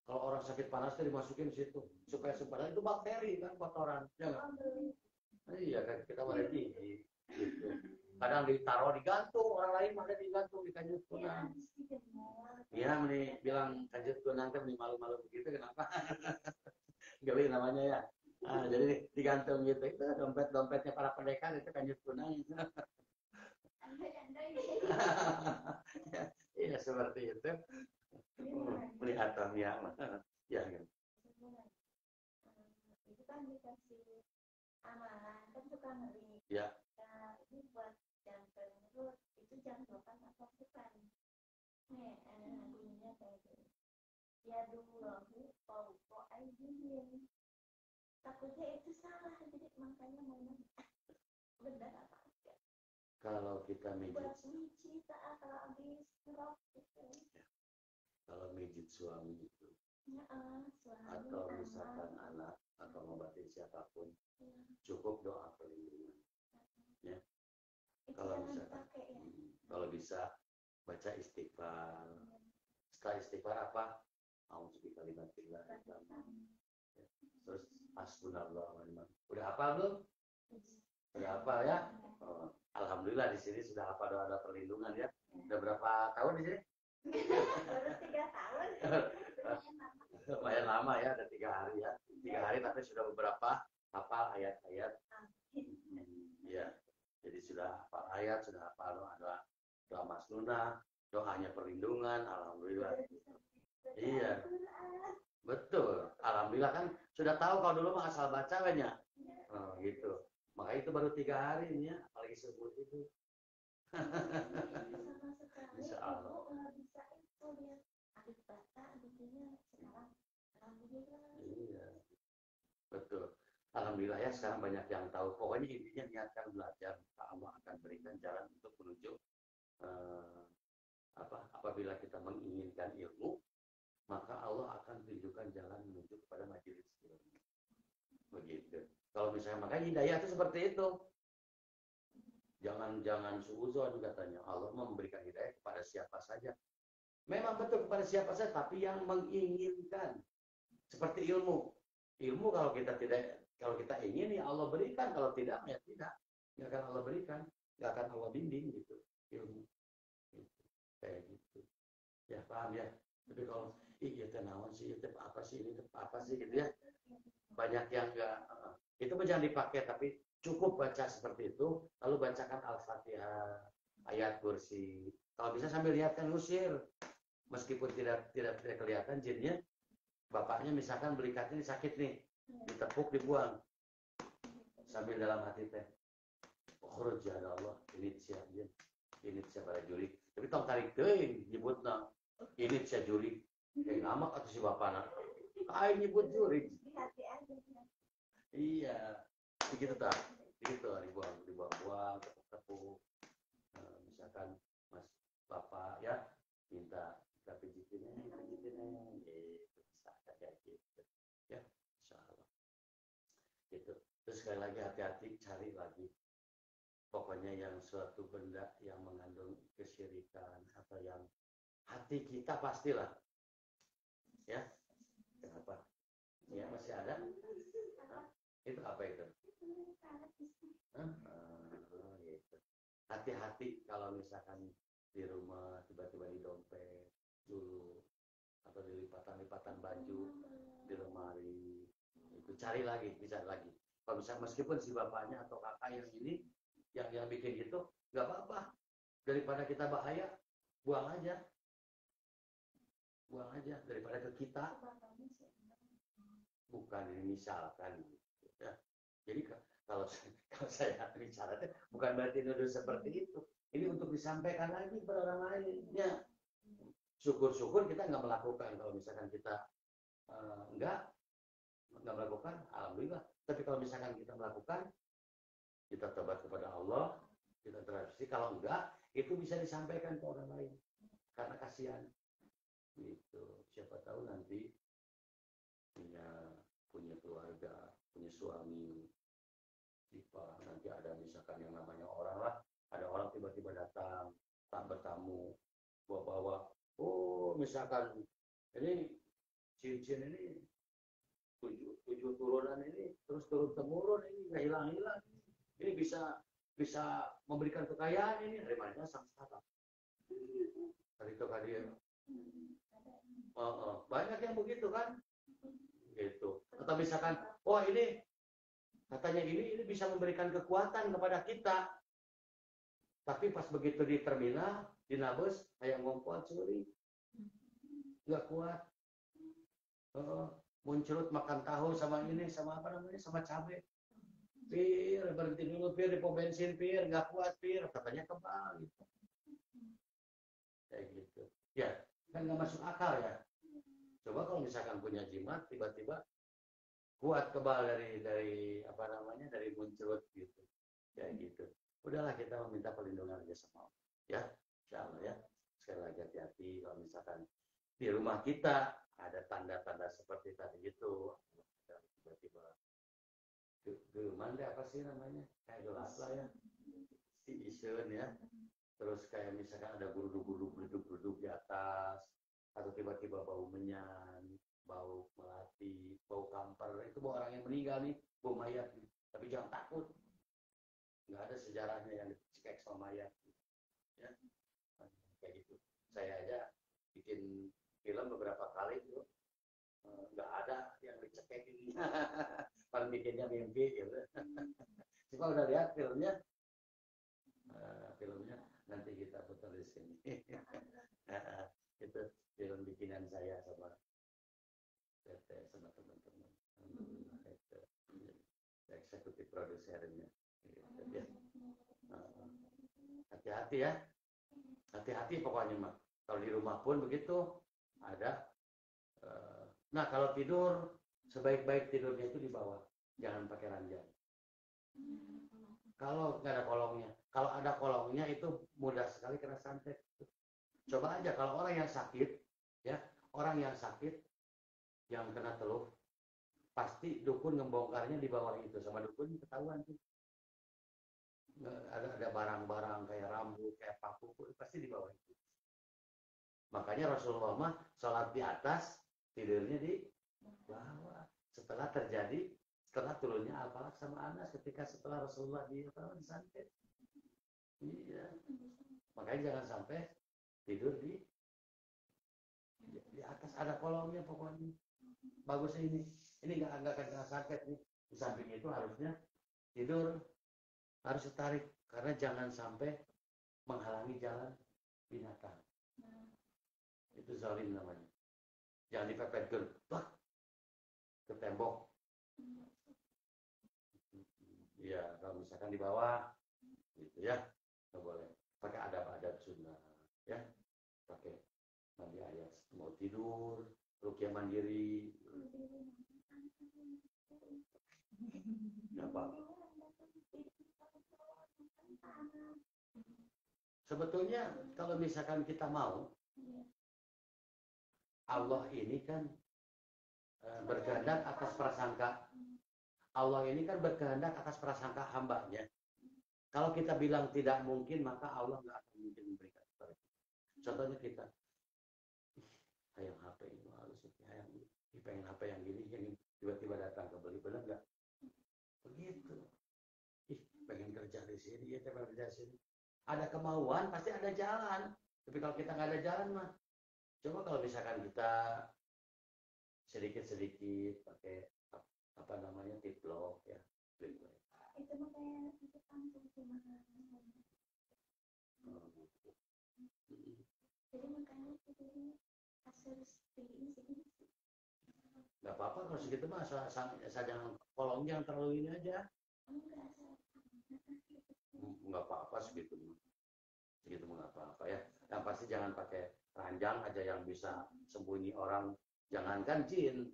Kalau orang sakit panas itu dimasukin situ supaya padahal itu bakteri kan, kotoran, ya nggak? Iya kan, kita boleh gigi. Gitu. Kadang ditaruh digantung, orang lain ada digantung di kanjut kunang. Iya, meni bilang kanjut kunang teh malu-malu begitu, kenapa? Geli namanya ya. Jadi digantung gitu. Itu dompetnya para pendekar, itu kanjut kunang. Iya seperti itu. Melihat ya, ya kan. Itu kan dikasih amalan, kan suka ngeri. Ya. Nah, ini buat jam perut, itu jam 8 atau bukan? Nih, bunyinya kayak gini. Ya dulu, kau aidin. Takutnya itu salah, jadi makanya mau benar apa enggak. Kalau kita mijit. Buat mijit, kalau habis rok gitu. Ya. Kalau mijit suami itu. Ya, suami, atau misalkan anak atau ngobatin siapapun, cukup doa perlindungan. Ya. Kalau misalkan, kalau bisa baca istighfar. Setelah istighfar apa? A'udzubillahi kalimatillah. Ya. Terus hasbunallah wa ni'mal. Udah hafal belum? Udah hafal ya? Oh, alhamdulillah di sini sudah hafal doa perlindungan ya. Udah berapa tahun di sini? Baru 3 tahun. Lumayan lama ya, ada 3 hari ya. 3 hari tapi sudah beberapa hafal ayat-ayat. Ya, jadi sudah hafal ayat, sudah hafal doa masnunah, doanya perlindungan, alhamdulillah. Iya, betul. Alhamdulillah kan sudah tahu, kalau dulu mah asal baca banyak. Gitu. Makanya itu baru 3 hari ini ya, apalagi sebut itu. Insya Allah. Iya, betul. Alhamdulillah ya, sekarang banyak yang tahu. Pokoknya intinya niatkan belajar, Allah akan berikan jalan untuk menuju apabila kita menginginkan ilmu, maka Allah akan tunjukkan jalan menuju kepada majelis ilmu. Begitu. Kalau misalnya, makanya hidayah itu seperti itu. Jangan suudzon katanya. Allah memberikan hidayah kepada siapa saja. Memang betul kepada siapa saja, tapi yang menginginkan. Seperti ilmu. Ilmu kalau kita ingin ya Allah berikan, kalau tidak ya tidak. Nggak akan Allah berikan, nggak akan Allah bimbing gitu. Ilmu. Gitu. Kayak gitu. Ya paham ya. Tapi kalau iya tenawan sih, itu apa sih, ini apa sih gitu ya. Banyak yang enggak, itu jangan dipakai, tapi cukup baca seperti itu, lalu bacakan Al-Fatihah, ayat kursi. Kalau bisa sambil lihatkan usir, meskipun tidak kelihatan jinnya, bapaknya misalkan beli kaca ini sakit nih, ditepuk dibuang, sambil dalam hati teh, khuruj ya Allah, ini siapa jurik. Tapi tong tarik teuing nyebutna, ini siapa jurik, kayak ngamak atau si bapakna, kayak nyebut jurik. Iya, begitu tak? Gitu dibuang, tepuk-tepuk. Misalkan Mas Bapak ya minta kita pijitin gitu, bisa kayak gitu ya, insya Allah gitu. Terus sekali lagi hati-hati, cari lagi pokoknya yang suatu benda yang mengandung kesyirikan atau yang hati kita pastilah ya. Kenapa ya, masih ada? Hah? Itu apa itu? Hah? Gitu. Hati-hati kalau misalkan di rumah tiba-tiba di dompet dulu atau di lipatan-lipatan baju di lemari, itu cari lagi, bisa lagi. Kalau misalnya meskipun si bapaknya atau kakak yang ini yang bikin gitu, nggak apa-apa, daripada kita bahaya, buang aja daripada ke kita. Bukan ini misalkan ya. Jadi kalau saya bicara bukan berarti nuduh seperti itu. Ini untuk disampaikan lagi kepada orang lain ya. Syukur-syukur kita nggak melakukan. Kalau misalkan kita nggak melakukan, alhamdulillah. Tapi kalau misalkan kita melakukan, kita tobat kepada Allah, kita transaksi. Kalau enggak, itu bisa disampaikan ke orang lain karena kasihan. Gitu. Siapa tahu nanti punya keluarga, punya suami, nanti ada misalkan yang namanya orang lah, ada orang tiba-tiba datang, tak bertamu, bawa-bawa, oh misalkan ini cincin ini tujuh turunan ini terus turun temurun ini nggak hilang-hilang, ini bisa memberikan kekayaan ini dari mana sang startup dari itu kan dia. Banyak yang begitu kan gitu. Atau misalkan oh ini katanya ini bisa memberikan kekuatan kepada kita, tapi pas begitu di terminal di Nabes kayak ngompol curi nggak kuat. Muncul makan tahu sama ini sama apa namanya sama cabai, pir berhenti dulu pir di pom bensin pir nggak kuat pir katanya kebal gitu kayak gitu ya, kan nggak masuk akal ya. Coba kalau misalkan punya jimat tiba-tiba kuat kebal dari apa namanya dari muncul gitu kayak gitu. Udahlah kita meminta perlindungan aja sama Allah ya, insya Allah ya. Sekali lagi hati-hati kalau misalkan di rumah kita ada tanda-tanda seperti tadi itu, tiba-tiba geman deh apa sih namanya kayak gelap lah ya, si isun ya. Terus kayak misalkan ada geruduk di atas, atau tiba-tiba bau menyan, bau melati, bau kamper, itu bau orang yang meninggal nih, bau mayat nih. Tapi jangan takut, nggak ada sejarahnya yang dicekek sama mayat ya. Kayak gitu. Saya aja bikin film beberapa kali tuh nggak ada yang dicekekin. Paling bikinnya mimpi gitu. Cuma udah lihat filmnya nanti kita putar di sini. Itu film bikinan saya sama Tete sama teman-teman. Itu eksekutif produsernya. Ya. Hati-hati ya. Hati-hati pokoknya mah. Kalau di rumah pun begitu ada. Nah kalau tidur sebaik-baik tidurnya itu di bawah, jangan pakai ranjang. Kalau nggak ada kolongnya, kalau ada kolongnya itu mudah sekali kena santet. Coba aja kalau orang yang sakit, ya orang yang sakit yang kena teluh, pasti dukun ngebongkarnya di bawah itu, sama dukun ketahuan tuh. Ada barang-barang kayak rambut, kayak paku, pasti di bawah itu. Makanya Rasulullah mah sholat di atas, tidurnya di bawah. Setelah turunnya Al-Falaq sama Anas setelah Rasulullah disantet. Iya. Makanya jangan sampai tidur di atas, ada kolongnya pokoknya. Bagusnya ini nggak akan kena santet nih. Di samping itu harusnya tidur harus ditarik karena jangan sampai menghalangi jalan binatang. Itu zalim namanya. Jangan dipepet ke tembok. Iya, kalau misalkan di bawah, gitu ya, nggak boleh. Pakai adab-adab sunnah, ya. Pakai mandi ayat mau tidur, ruqyah mandiri. Apa? Sebetulnya kalau misalkan kita mau, Allah ini kan berkehendak atas prasangka. Allah ini kan berkehendak atas prasangka hambanya. Kalau kita bilang tidak mungkin, maka Allah nggak akan mungkin memberikan kepada kita. Contohnya kita, hayang HP ini halus, hayang pengen HP yang gini, yang tiba-tiba datang kebeli, benar nggak? Begitu. Pengen kerja di sini, ya pengen kerja di sini. Ada kemauan, pasti ada jalan. Tapi kalau kita nggak ada jalan mah, coba kalau misalkan kita sedikit-sedikit pakai apa namanya tiplok ya, itu mah kayak itu kampung cuma jadi makanya itu harus pilih sih. Nggak apa-apa kalau segitu mah saja kolongnya yang terlalu ini aja. Nggak apa-apa segitu mah nggak apa-apa ya. Yang pasti jangan pakai ranjang aja yang bisa sembunyi orang. Jangankan jin,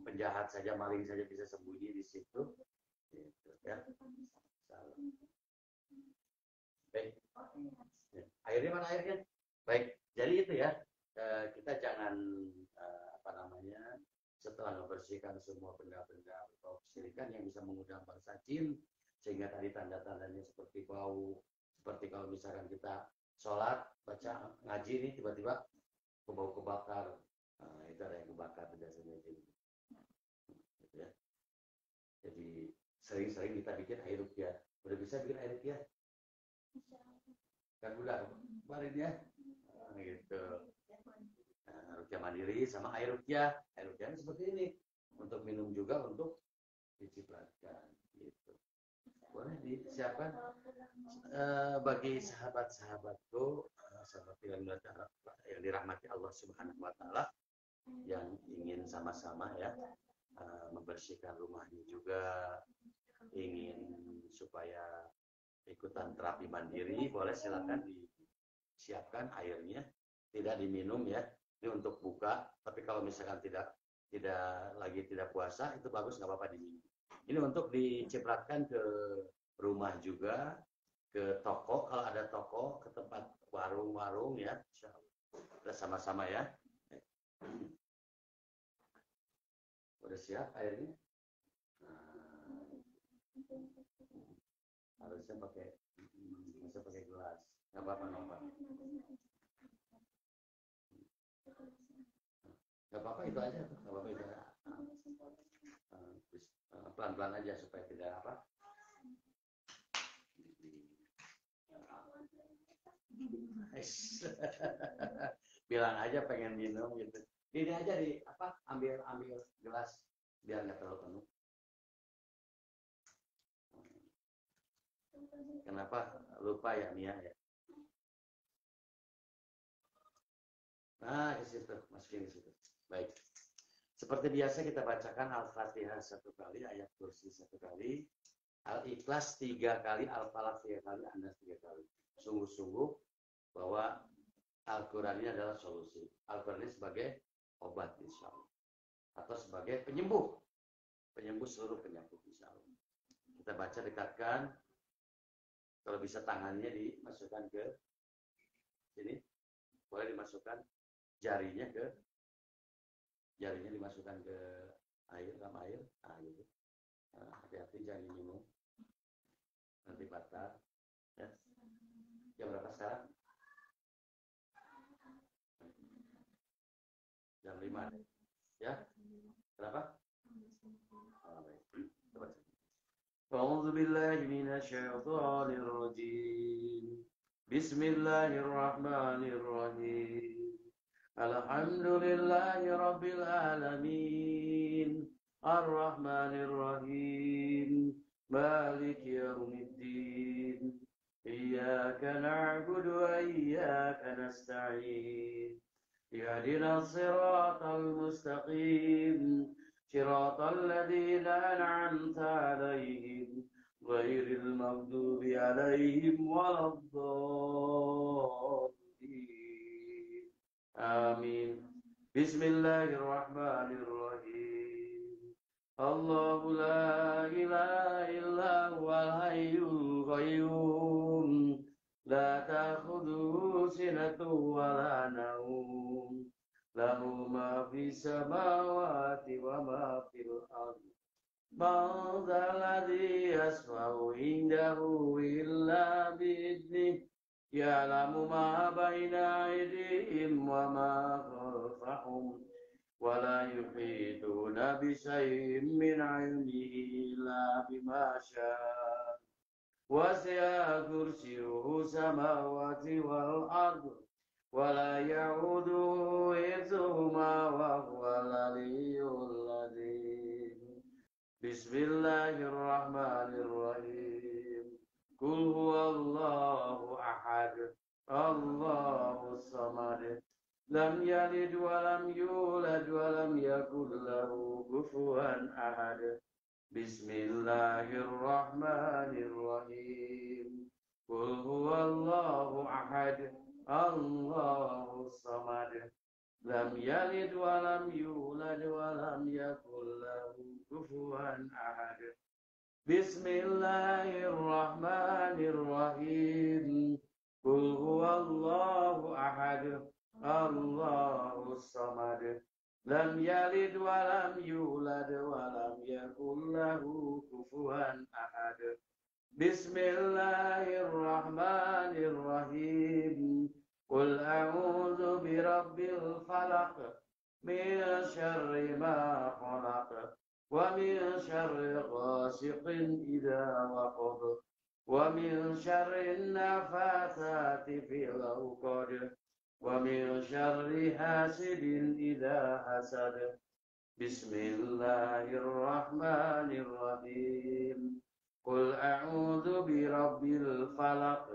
penjahat saja, maling saja bisa sembunyi di situ. Gitu, ya. Salah. Baik. Ya. Airnya mana airnya? Baik. Jadi itu ya. Kita jangan apa namanya, setelah membersihkan semua benda-benda atau kesirikan yang bisa mengundang bangsa jin, sehingga tadi tanda-tandanya seperti bau, seperti kalau misalkan kita sholat baca ngaji nih tiba-tiba bau kebakar, nah, itu ada yang kebakar biasanya jin. Gitu ya. Jadi sering-sering kita bikin air ruqyah. Udah bisa bikin air ruqyah? Kan udah kemarin ya. Nah, gitu. Ruqyah mandiri sama air ruqyah. Air ruqyah seperti ini. Untuk minum juga, untuk dicipratkan. Gitu. Boleh disiapkan bagi sahabat-sahabatku, sahabat yang dirahmati Allah Subhanahu Wa Taala, yang ingin sama-sama ya membersihkan rumahnya juga, ingin supaya ikutan terapi mandiri, boleh silakan disiapkan airnya, tidak diminum ya, ini untuk buka. Tapi kalau misalkan tidak puasa, itu bagus, nggak apa-apa diminum. Ini untuk dicipratkan ke rumah juga, ke toko kalau ada toko, ke tempat warung-warung ya, insya Allah. Kita sama-sama ya. Udah siap airnya? Nah, harusnya pakai gelas. Nggak apa-apa nomor. Nggak apa-apa itu aja. Nggak apa-apa itu aja. Pelan-pelan aja supaya tidak apa. Bilang aja pengen minum gitu. Ini aja ambil gelas biar nggak terlalu penuh. Kenapa lupa ya Mia ya? Nah, di situ, masukin di situ. Baik. Seperti biasa kita bacakan Al-Fatihah 1 kali, ayat kursi 1 kali, Al-Ikhlas 3 kali, Al-Falaq 3 kali, An-Nas 3 kali. Sungguh-sungguh bahwa Al-Quran ini adalah solusi. Al-Quran ini sebagai obat insya Allah. Atau sebagai penyembuh seluruh penyakit insya Allah. Kita baca, dekatkan. Kalau bisa tangannya dimasukkan ke sini. Boleh dimasukkan jarinya dimasukkan ke dalam air. Nah, gitu. Hati-hati jangan minum. Nanti batal. Ya. Jam berapa sekarang? Jam 5. Ya? Kenapa? أعوذ بالله من الشيطان الرجيم بسم الله الرحمن الرحيم الحمد لله رب العالمين الرحمن الرحيم مالك يوم الدين إياك نعبد وإياك نستعين اهدنا الصراط المستقيم صراط الذين أنعمت عليهم غير المغضوب عليهم ولا الضالين آمين بسم الله الرحمن الرحيم الله لا إله إلا هو الحي القيوم لا تأخذه سنة ولا نوم lahu ma fis samawati wa ma fil ardi. Man dzalladzi yashfa'u indahu illa bi'idhnihi ya'lamu ma baina aydihim wa ma khalfahum wa la yuhituna bi syai'in min 'ilmihi illa bima syaa wasi'a kursiyyuhu samawati wal ardh wa la ya'uduhu hifdhuhuma wa huwal 'aliyyul 'azim. Bismillahirrahmanirrahim. Qul huwallahu ahad, Allahus samad, lam yalid wa lam yulad wa lam yakul lahu kufuwan ahad. Bismillahirrahmanirrahim. Qul huwallahu ahad, Allahus samad, lam yalid wa lam yulad wa lam yakul lahu kufuwan ahad. Bismillahirrahmanirrahim. Qul huwallahu ahad, Allahus samad, lam yalid wa lam yulad wa lam yakul lahu kufuwan ahad. Bismillahirrahmanirrahim. Qul a'udzu birabbil falaq min syarri ma khalaq wa min syarri ghasiqin idza waqab wa min syarri nafatsati fil 'uqad wa min syarri hasidin idza hasad. Bismillahirrahmanirrahim. Qul a'udzu birabbil falaq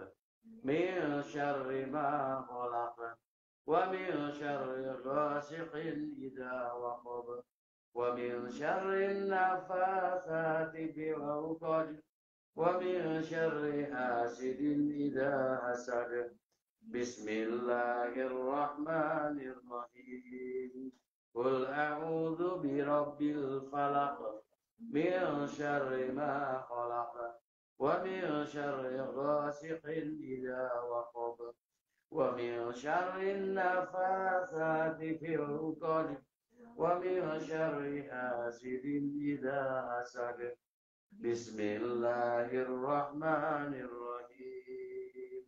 min syarri ma khalaq wa min syarri ghasiqin idza waqab wa min syarri nafatsati fil 'uqad wa min syarri hasidin idza hasad. Bismillahirrahmanirrahim. Qul a'udzu birabbil falaq min syarri ma khalaq wa min syarri ghasiqin idza waqab wa min syarri nafatsati fil 'uqad wa min syarri hasidin idza hasad. Bismillahirrahmanirrahim.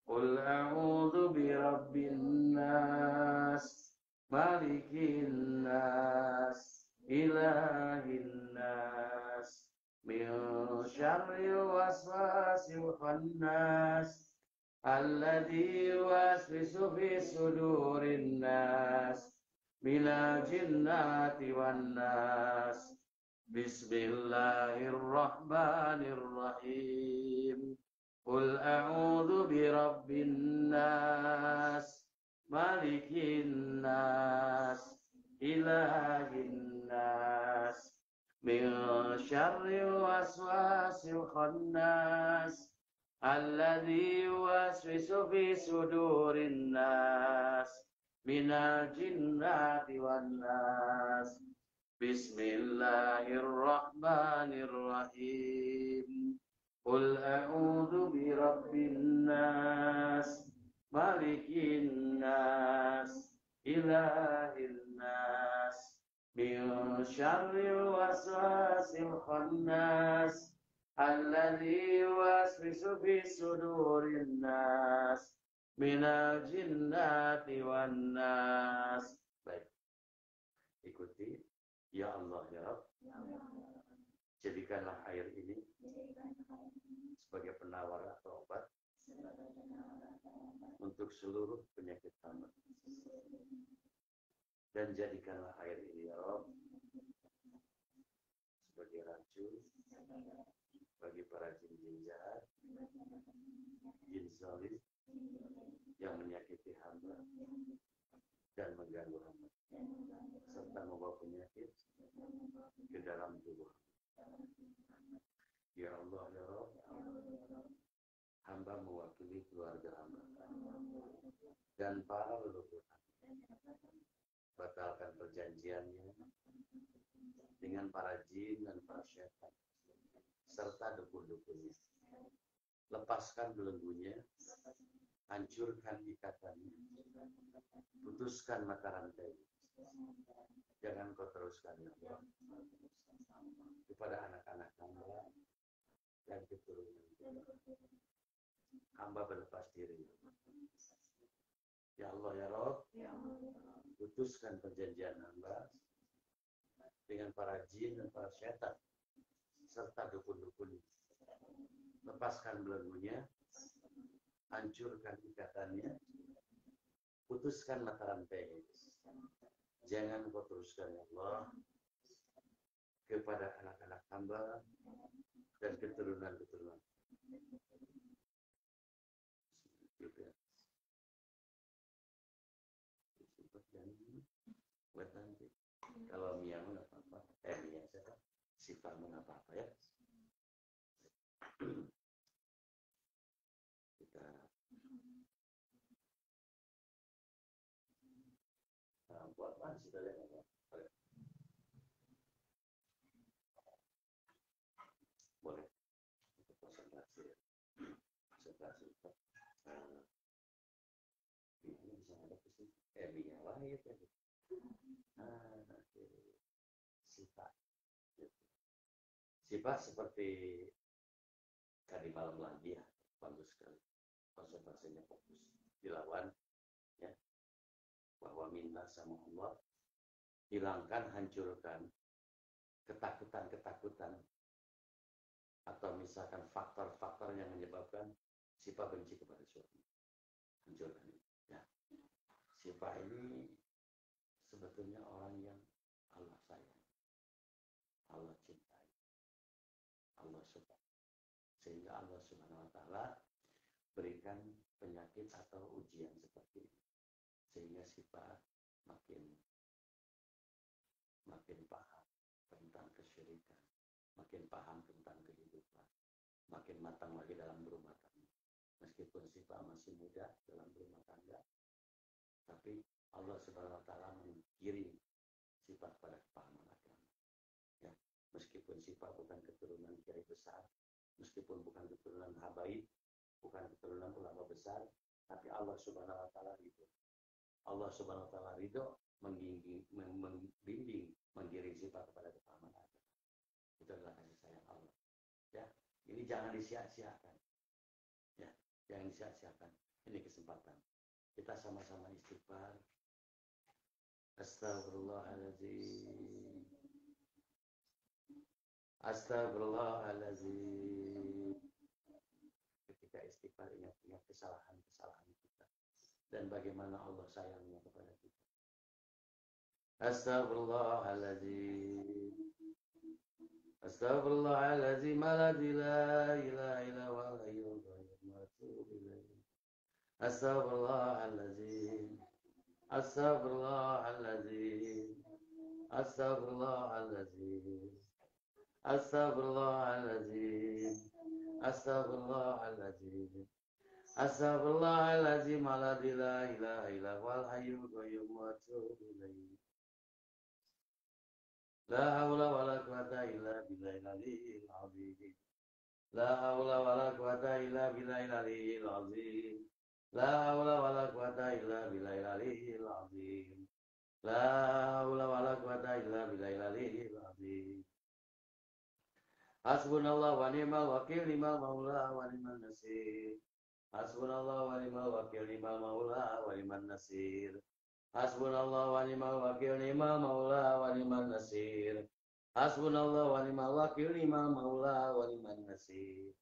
Qul a'udzu birabbin nas, malikin nas, ilahin nas, min syarril waswasil khannas, alladzi yuwaswisu fi sudurin nas, minal jinnati wan nas. Bismillahirrahmanirrahim. Qul a'udzu birabbin nas, malikin nas, ilahin nas, min syarril waswasil khannas, alladzi yuwaswisu fi sudurin nas, minal jinnati wan nas. Bismillahirrahmanirrahim. Qul a'udzu birabbin nas, malikin nas, ilahin nas, min syarril waswasil khannas, alladzi yuwaswisu fi sudurin nas, minal jinnati wan nas. Baik. Ikuti. Ya Allah ya Rabb, jadikanlah air ini sebagai penawar atau obat untuk seluruh penyakit hamba. Dan jadikanlah air ini ya Rabb sebagai racun bagi para jin-jin jahat, jin zalim yang menyakiti hamba dan mengganggu hamba, serta membawa penyakit ke dalam tubuh. Ya Allah ya Rabb, hamba mewakili keluarga hamba dan para leluhur hamba. Batalkan perjanjiannya dengan para jin dan para syaitan serta dukun-dukunnya. Lepaskan belenggunya hancurkan ikatannya, putuskan mata rantai, jangan kau teruskan ya Allah kepada anak-anak hamba dan keturunan hamba berlepas diri. Ya Allah ya Rabb, putuskan perjanjian hamba dengan para jin dan para syaitan serta dukun-dukun. Lepaskan belenggunya, hancurkan ikatannya, putuskan mata rantai. Jangan kau teruskan ya Allah kepada anak-anak hamba dan keturunan-keturunan. Gitu ya. Buat nanti. Kalau Mia nggak apa-apa. Mia siapa? Sifat nggak apa-apa ya. Kita buat apa sih kalian? Boleh. Untuk konsentrasi. Konsentrasi. Ini bisa ada sih. Mia lahir ya. Sifat seperti tadi malam lagi ya, bagus sekali. Konsentrasinya fokus dilawan ya, bahwa minta sama Allah, hilangkan, hancurkan ketakutan atau misalkan faktor-faktor yang menyebabkan sifat benci kepada suami, hancurkan ya. Sifat ini sebetulnya orang yang Allah sayang, Allah cintai, Allah suka, sehingga Allah Subhanahu wa Ta'ala berikan penyakit atau ujian seperti ini, sehingga sifat makin paham tentang kesyirikan, makin paham tentang kehidupan, makin matang lagi dalam berumah tangga. Meskipun sifat masih muda dalam berumah tangga, tapi Allah Subhanahu wa Ta'ala mengiring sifat pada kepahaman agama. Ya, meskipun sifat bukan keturunan kiai besar, meskipun bukan keturunan habaib, bukan keturunan ulama besar, tapi Allah Subhanahu wa Ta'ala ridho. Allah Subhanahu wa Ta'ala ridho membimbing, menggiring sifat kepada kepahaman agama. Itu adalah kasih sayang Allah. Ya, ini jangan disia-siakan. Ya, jangan disia-siakan. Ini kesempatan. Kita sama-sama istighfar. Astagfirullahaladzim. Astagfirullahaladzim. Ketika istighfar, ingat-ingat kesalahan-kesalahan kita dan bagaimana Allah sayangnya kepada kita. Astagfirullahaladzim. Astagfirullahaladzim. Alladzi la ilaha illa huwal hayyul qayyum wa atubu ilaih. Astagfirullahaladzim. Astagfirullahaladzim. Astagfirullahaladzim. Astagfirullahaladzim. Astagfirullahaladzim. Astagfirullahaladzim. Alladzi la ilaha illa huwal hayyul qayyum wa atubu ilaih. La haula wala quwata illa billahil aliyyil azim. La haula wala quwata illa billahil aliyyil azim. La haula wala quwata illa billahil aliyyil azim. La haula wala quwata illa billahil aliyyil azim. Hasbunallah wa ni'mal wakil, ni'mal maula wa ni'mal nasir. Hasbunallah wa ni'mal wakil, ni'mal maula wa ni'mal nasir. Hasbunallah wa ni'mal wakil, ni'mal maula wa ni'mal nasir. Hasbunallah wa ni'mal wakil, ni'mal maula wa ni'mal nasir.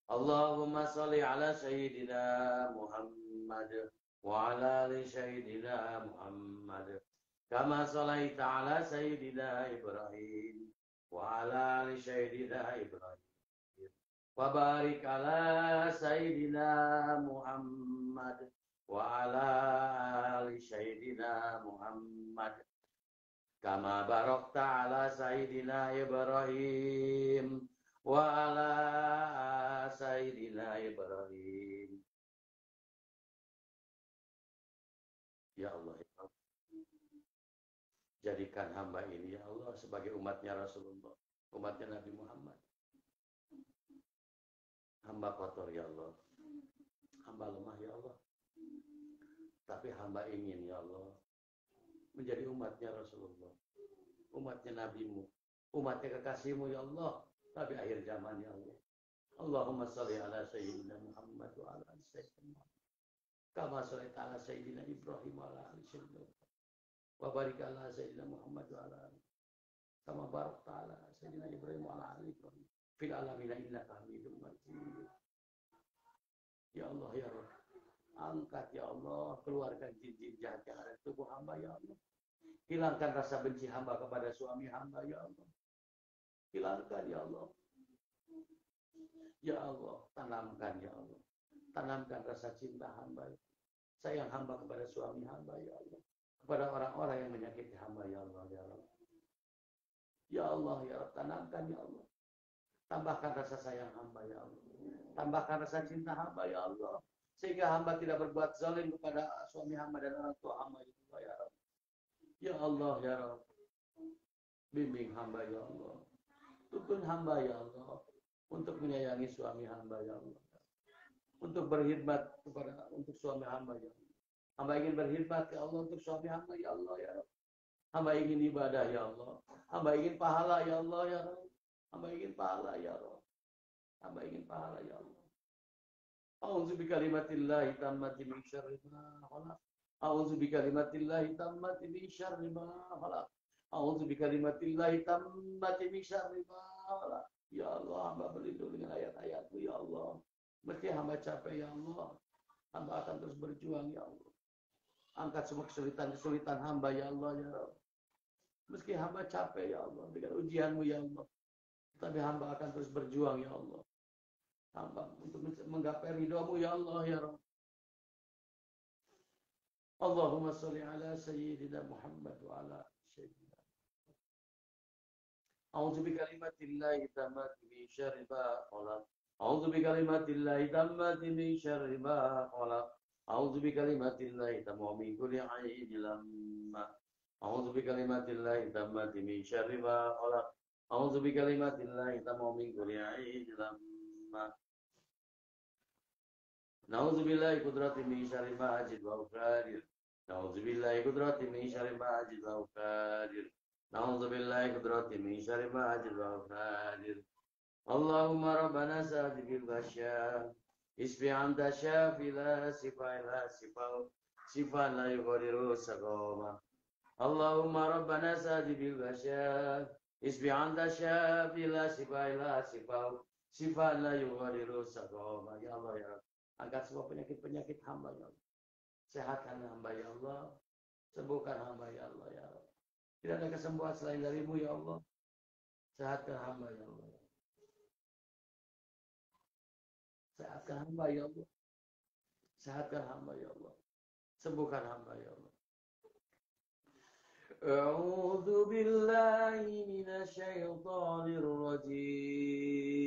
Allahumma salli ala sayyidina Muhammad wa ala ali sayyidina Muhammad kama sallaita ala sayyidina Ibrahim wa ala ali sayyidina Ibrahim wa barik ala sayyidina Muhammad wa ala ali sayyidina Muhammad kama barakta ala sayyidina Ibrahim wa ala sayyidina Ibrahim. Ya Allah, ya Allah, jadikan hamba ini ya Allah sebagai umatnya Rasulullah, umatnya Nabi Muhammad. Hamba kotor ya Allah. Hamba lemah ya Allah. Tapi hamba ingin ya Allah menjadi umatnya Rasulullah, umatnya Nabimu, umatnya kekasihmu ya Allah. Tapi akhir zaman ya Allah. Allahumma salli ala Sayyidina Muhammad wa ala ali Sayyidina Muhammad. Kama shallaita ala Sayyidina Ibrahim wa ala ali Sayyidina wa barik ala Sayyidina Muhammad wa ala ali. Kama barakta ala Sayyidina Ibrahim wa ala ali Ibrahim fil alamin innaka Hamidum Majid. Ya Allah ya Rabb. Angkat ya Allah, keluarkan jin-jin jahat yang ada di tubuh hamba ya Allah. Hilangkan rasa benci hamba kepada suami hamba ya Allah. Hilangkan ya Allah. Ya Allah, tanamkan ya Allah. Tanamkan rasa cinta hamba. Sayang hamba kepada suami hamba ya Allah. Kepada orang-orang yang menyakiti hamba ya Allah ya Allah. Ya Allah ya Allah, tanamkan ya Allah. Tambahkan rasa sayang hamba ya Allah. Tambahkan rasa cinta hamba ya Allah. Sehingga hamba tidak berbuat zalim kepada suami hamba dan orang tua hamba ya Allah. Ya Allah ya Rabb. Bimbing hamba ya Allah. Tuntun hamba ya Allah untuk menyayangi suami hamba ya Allah. Untuk berkhidmat untuk suami hamba ya Allah. Hamba ingin berkhidmat ya Allah untuk suami hamba ya Allah ya Rabb. Hamba ingin ibadah ya Allah. Hamba ingin pahala ya Allah ya Rabb. Hamba ingin pahala ya Rabb. Hamba ingin pahala ya Allah. A'udzu bikalimatillahi tammati min syarri ma khalaq. A'udzu bikalimatillahi tammati min syarri ma khalaq. A'udzu bikalimatillahi tammati min syarri ma khalaq. Ya Allah, hamba berlindung dengan ayat-ayat-Mu ya Allah. Meski hamba capek ya Allah. Hamba akan terus berjuang ya Allah. Angkat semua kesulitan-kesulitan hamba ya Allah ya Rabb. Meski hamba capek ya Allah dengan ujian-Mu ya Allah. Tapi hamba akan terus berjuang ya Allah. Hamba untuk menggapai ridha-Mu ya Allah ya Rabb. Allahumma salli ala Sayyidina Muhammad wa ala Sayyidina. A'udzu bikalimatillahi tammati min syarri ma khalaq. A'udzu bikalimatillahi tammati min syarri ma khalaq. A'udzu bikalimatillahi tammati min kulli ainin lamma. A'udzu bikalimatillahi tammati min syarri ma khalaq. A'udzu bikalimatillahi tammati min kulli ainin lamma. Na'udzu billahi qudrati min syarri ma ajid wa qadir. Na'udzu billahi qudrati min syarri ma ajid wa qadir. Na'udzu billahi qudrati min syarri ma ajid wa qadir. Allahumma rabbana sa'di bil basya. Isbi anta syafi la sifa la sifa la yughadiru saqama. Allahumma rabbana sa'di bil basya. Isbi anta syafi la sifa la sifa la yughadiru saqama. Ya Allah ya Rabb. Angkat semua penyakit-penyakit hamba ya Allah. Sehatkan hamba ya Allah. Sembuhkan hamba ya Allah ya Allah. Tidak ada kesembuhan selain dari-Mu ya Allah. Sehatkan hamba ya Allah. Sehatkan hamba ya Allah. Sehatkan hamba ya Allah. Sembuhkan hamba ya Allah. A'udzu billahi minasy syaithanir rajim.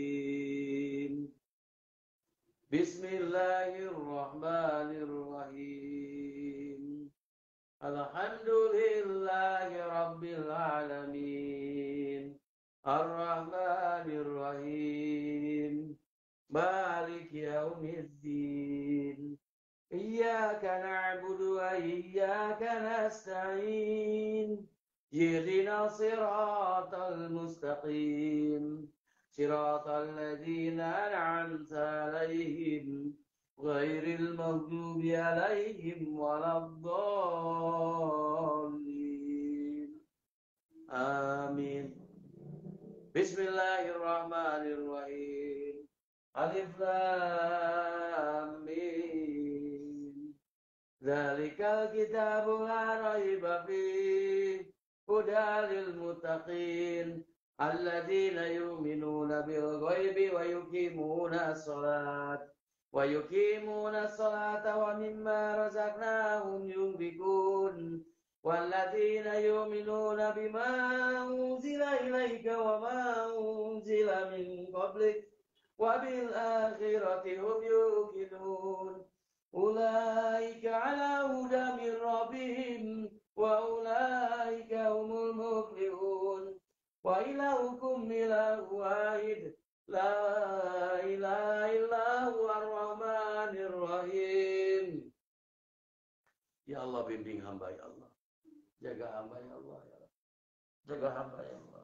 Bismillahirrahmanirrahim. Alhamdulillahi rabbil alamin. Ar-Rahmanir-Rahim. Maliki yaumiddin. Iyyaka na'budu wa iyyaka nasta'in. Ihdinas siratal mustaqim. صراط الذين أنعمت عليهم غير المغضوب عليهم ولا الضالين آمين بسم الله الرحمن الرحيم ألف لام ميم ذلك الكتاب لا ريب فيه هدى للمتقين الذين يؤمنون بالغيب ويقيمون الصلاة ومما رزقناهم ينفقون والذين يؤمنون بما أنزل إليك وما أنزل من قبلك وبالآخرة هم يوقنون أولئك على هدى من ربهم وأولئك هم المفلحون وإلهكم إله واحد لا إله إلا Allah bimbing hamba ya Allah. Jaga hamba ya Allah ya Allah. Jaga hamba ya Allah.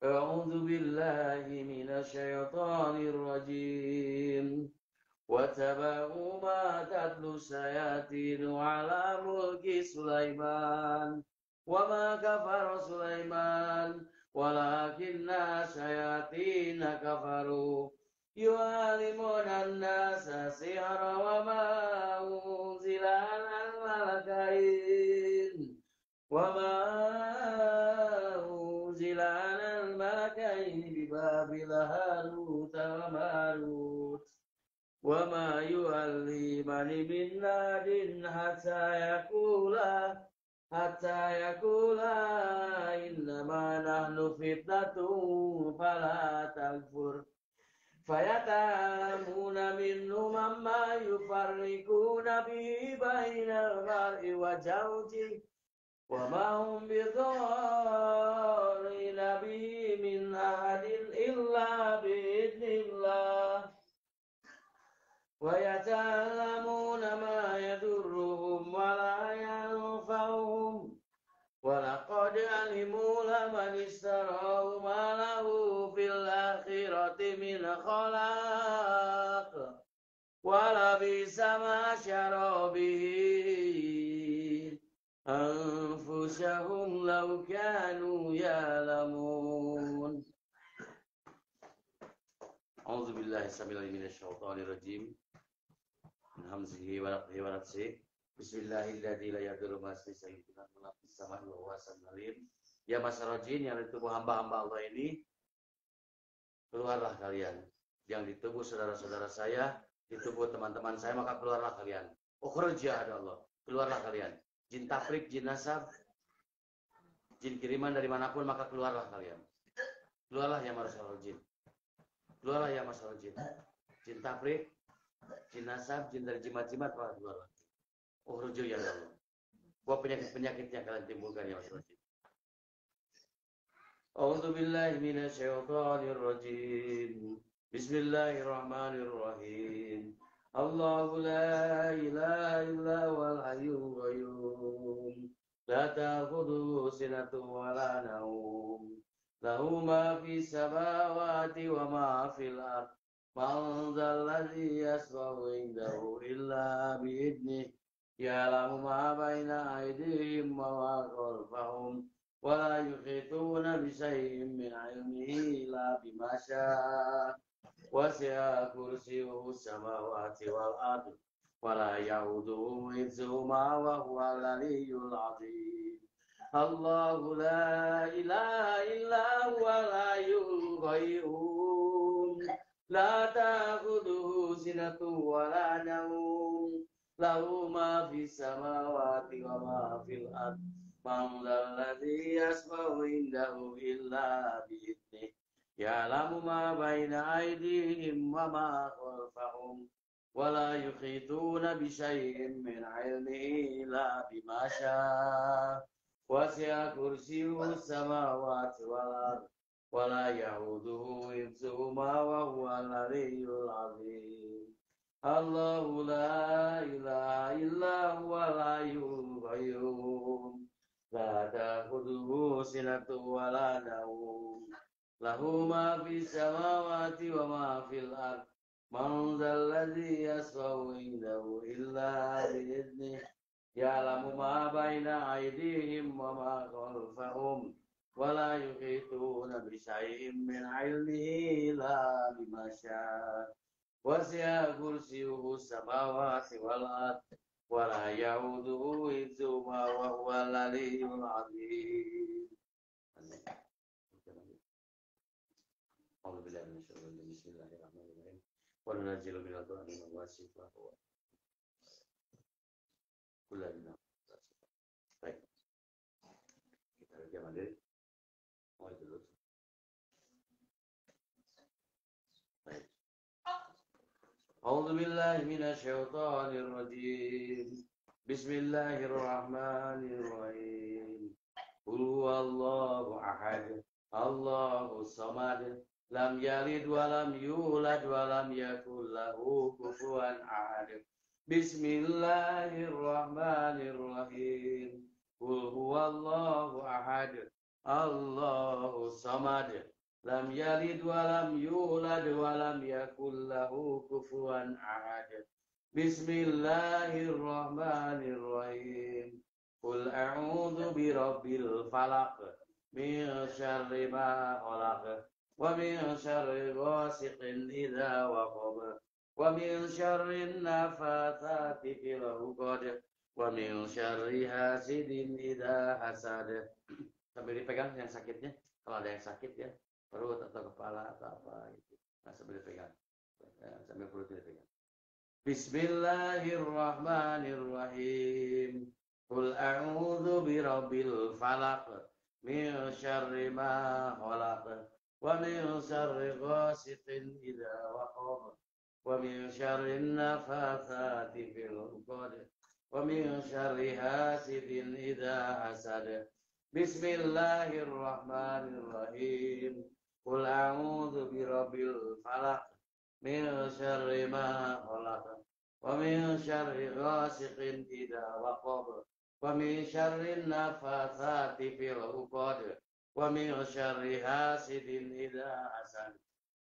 A'udzu billahi minasy syaithanir rajim. وَاتَّبَعُوا مَا تَتْلُو الشَّيَاطِينُ عَلَى مُلْكِ سُلَيْمَانَ وَمَا كَفَرَ سُلَيْمَانُ وَلَكِنَّ الشَّيَاطِينَ كَفَرُوا يُعَلِّمُونَ النَّاسَ السِّحْرَ وَمَا أُنزِلَ عَلَى الْمَلَكَيْنِ بِبَابِلَ هَارُوتَ وَمَارُوتَ وَمَا يُعَلِّمَانِ مِنْ أَحَدٍ حَتَّى يَقُولَا إِنَّمَا نَحْنُ فِتْنَةٌ فَلَا تَكْفُرْ فَيَتَعَلَّمُونَ مِنْهُمْ مَا يُفَرِّقُونَ بِهِ بَيْنَ الْمَرْءِ وَزَوْجِهِ وَمَا هُمْ بِضَارِّينَ بِهِ مِنْ أَحَدٍ إِلَّا بِإِذْنِ اللَّهِ وَيَتَعَلَّمُونَ مَا يَضُرُّهُمْ وَلَا يَنفَعُهُمْ وَلَقَدْ عَلِمُوا لَمَنِ اشْتَرَاهُ مَا لَهُ فِي الْآخِرَةِ مِنْ خَلَاقٍ وَلَبِئْسَ مَا شَرَوْا بِهِ أَنفُسَهُمْ لَوْ كَانُوا يَعْلَمُونَ. أعوذ بالله السميع العليم من الشيطان الرجيم من همزه ونفخه ونفثه بسم الله الذي لا يضر مع اسمه شيء في الأرض ولا في السماء وهو السميع العليم. Ya masyarakat jin yang di tubuh hamba-hamba Allah ini, keluarlah kalian. Yang di tubuh saudara-saudara saya, di tubuh teman-teman saya, maka keluarlah kalian. Ukhruja ada Allah, keluarlah kalian. Jin tafrik, jin nasab, jin kiriman dari manapun, maka keluarlah kalian. Keluarlah ya masyarakat jin. Keluarlah ya masyarakat jin. Jin tafrik, jin nasab, jin dari jimat-jimat, maka keluarlah. Ukhruja ya Allah. Buat penyakit-penyakit yang kalian timbulkan ya masyarakat jin. A'udzu billahi minasy syaithanir rajim. Bismillahirrahmanirrahim. Allahu la ilaha illa huwal hayyul qayyum. La ta'khudhuhu sinatun wa la nawm. Lahu ma fis samawati wa ma fil ardh. Man dzal ladzi yashfa'u 'indahu illa bi idnihi. Ya'lamu ma baina aydihim wa ma khalfahum. ولا يحيطون بشيء من علمه إلا بما شاء وسع كرسيه السماوات والأرض ولا يؤوده حفظهما وهو العلي العظيم. الله لا إله إلا هو الحي القيوم لا تأخذه سنة ولا نوم له ما في السماوات وما في الأرض من ذا الذي يشفع عنده إلا بإذنه يعلم ما بين أيديهم وما خلفهم ولا يحيطون بشيء من علمه إلا بما شاء وسع كرسيه السماوات والأرض ولا يؤوده حفظهما وهو العلي العظيم. الله لا إله إلا هو الحي القيوم لا تأخذه سنة ولا نوم له ما في السماوات وما في الأرض من ذا الذي يشفع عنده إلا بإذنه يعلم ما بين أيديهم وما خلفهم ولا يحيطون بشيء من علمه إلا بما شاء وسع كرسيه السماوات والأرض ولا يؤوده حفظهما وهو العلي العظيم. أعوذ بالله من الشيطان الرجيم. بسم الله الرحمن الرحيم. وننزل من القرآن ما هو شفاء كل منا. Baik. Kita baca mandiri. Mau dulu. Baik. أعوذ بالله من الشيطان الرجيم. بسم الله الرحمن الرحيم. قل هو الله أحد الله الصمد لم يلد ولم يولد ولم يكن له كفوا أحد. Bismillahirrahmanirrahim. Qul huwallahu ahad. Allahu samad. Lam yalid wa lam yulad wa lam yakul lahu kufuwan ahad. Bismillahirrahmanirrahim. Qul a'udzu birabbil falaq min syarri ma khalaq wa min syarri ghasiqin idza waqab wa min syarri nafatsati fil 'uqad wa min syarri hasidin idza hasad. Sambil dipegang yang sakitnya, kalau ada yang sakit ya, perut atau kepala atau apa gitu. Nah, sambil dipegang. Sambil perut dipegang. Bismillahirrahmanirrahim. Qul a'udzu birabbil falaq min syarri ma khalaq wa min syarri ghasiqin idza waqab wa min syarri nafatsati fil 'uqad wa min syarri hasidin idza hasad. Bismillahirrahmanirrahim. Qul a'udzu birabbil falaq min syarri ma khalaq wa min syarri ghasiqin idza waqab wa min syarri nafatsati fil 'uqad wa min syarri hasidin idza hasad.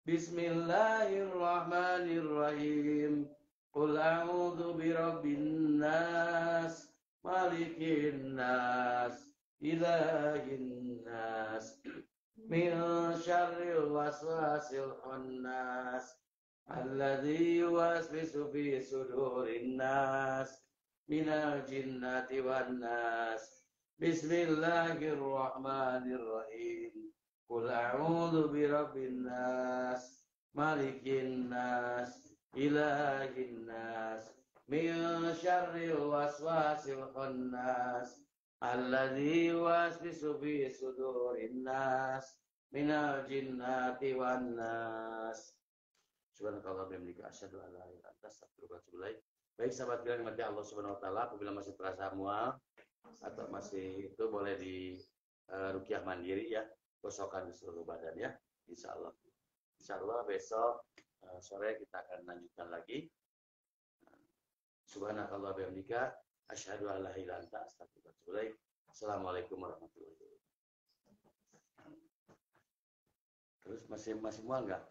Bismillahirrahmanirrahim. Qul a'udzu birabbin nas malikin nas ilahin nas min syarril waswasil khannas alladzi yuwaswisu fi sudurin nas minal jinnati wan nas. Bismillahirrahmanirrahim. Qul a'udzu birabbin nas malikin nas ilahin nas min syarril waswasil khannas alladzi yuwaswisu fi sudurin nas minal jinnati wan nas. Subhanakallah bihamdika asyhadu an la ilaha illa anta astaghfiruka wa atubu ilaik. Baik sahabat yang dimati Allah Subhanahu wa taala, apabila masih terasa mual atau masih itu boleh di ruqyah mandiri ya, gosokkan di seluruh badan ya, insyaallah. Insyaallah besok sore kita akan lanjutkan lagi. Subhanakallah bihamdika asyhadu an la ilaha illa anta astaghfiruka wa atubu ilaik. Assalamualaikum warahmatullahi wabarakatuh. Terus masih mual enggak?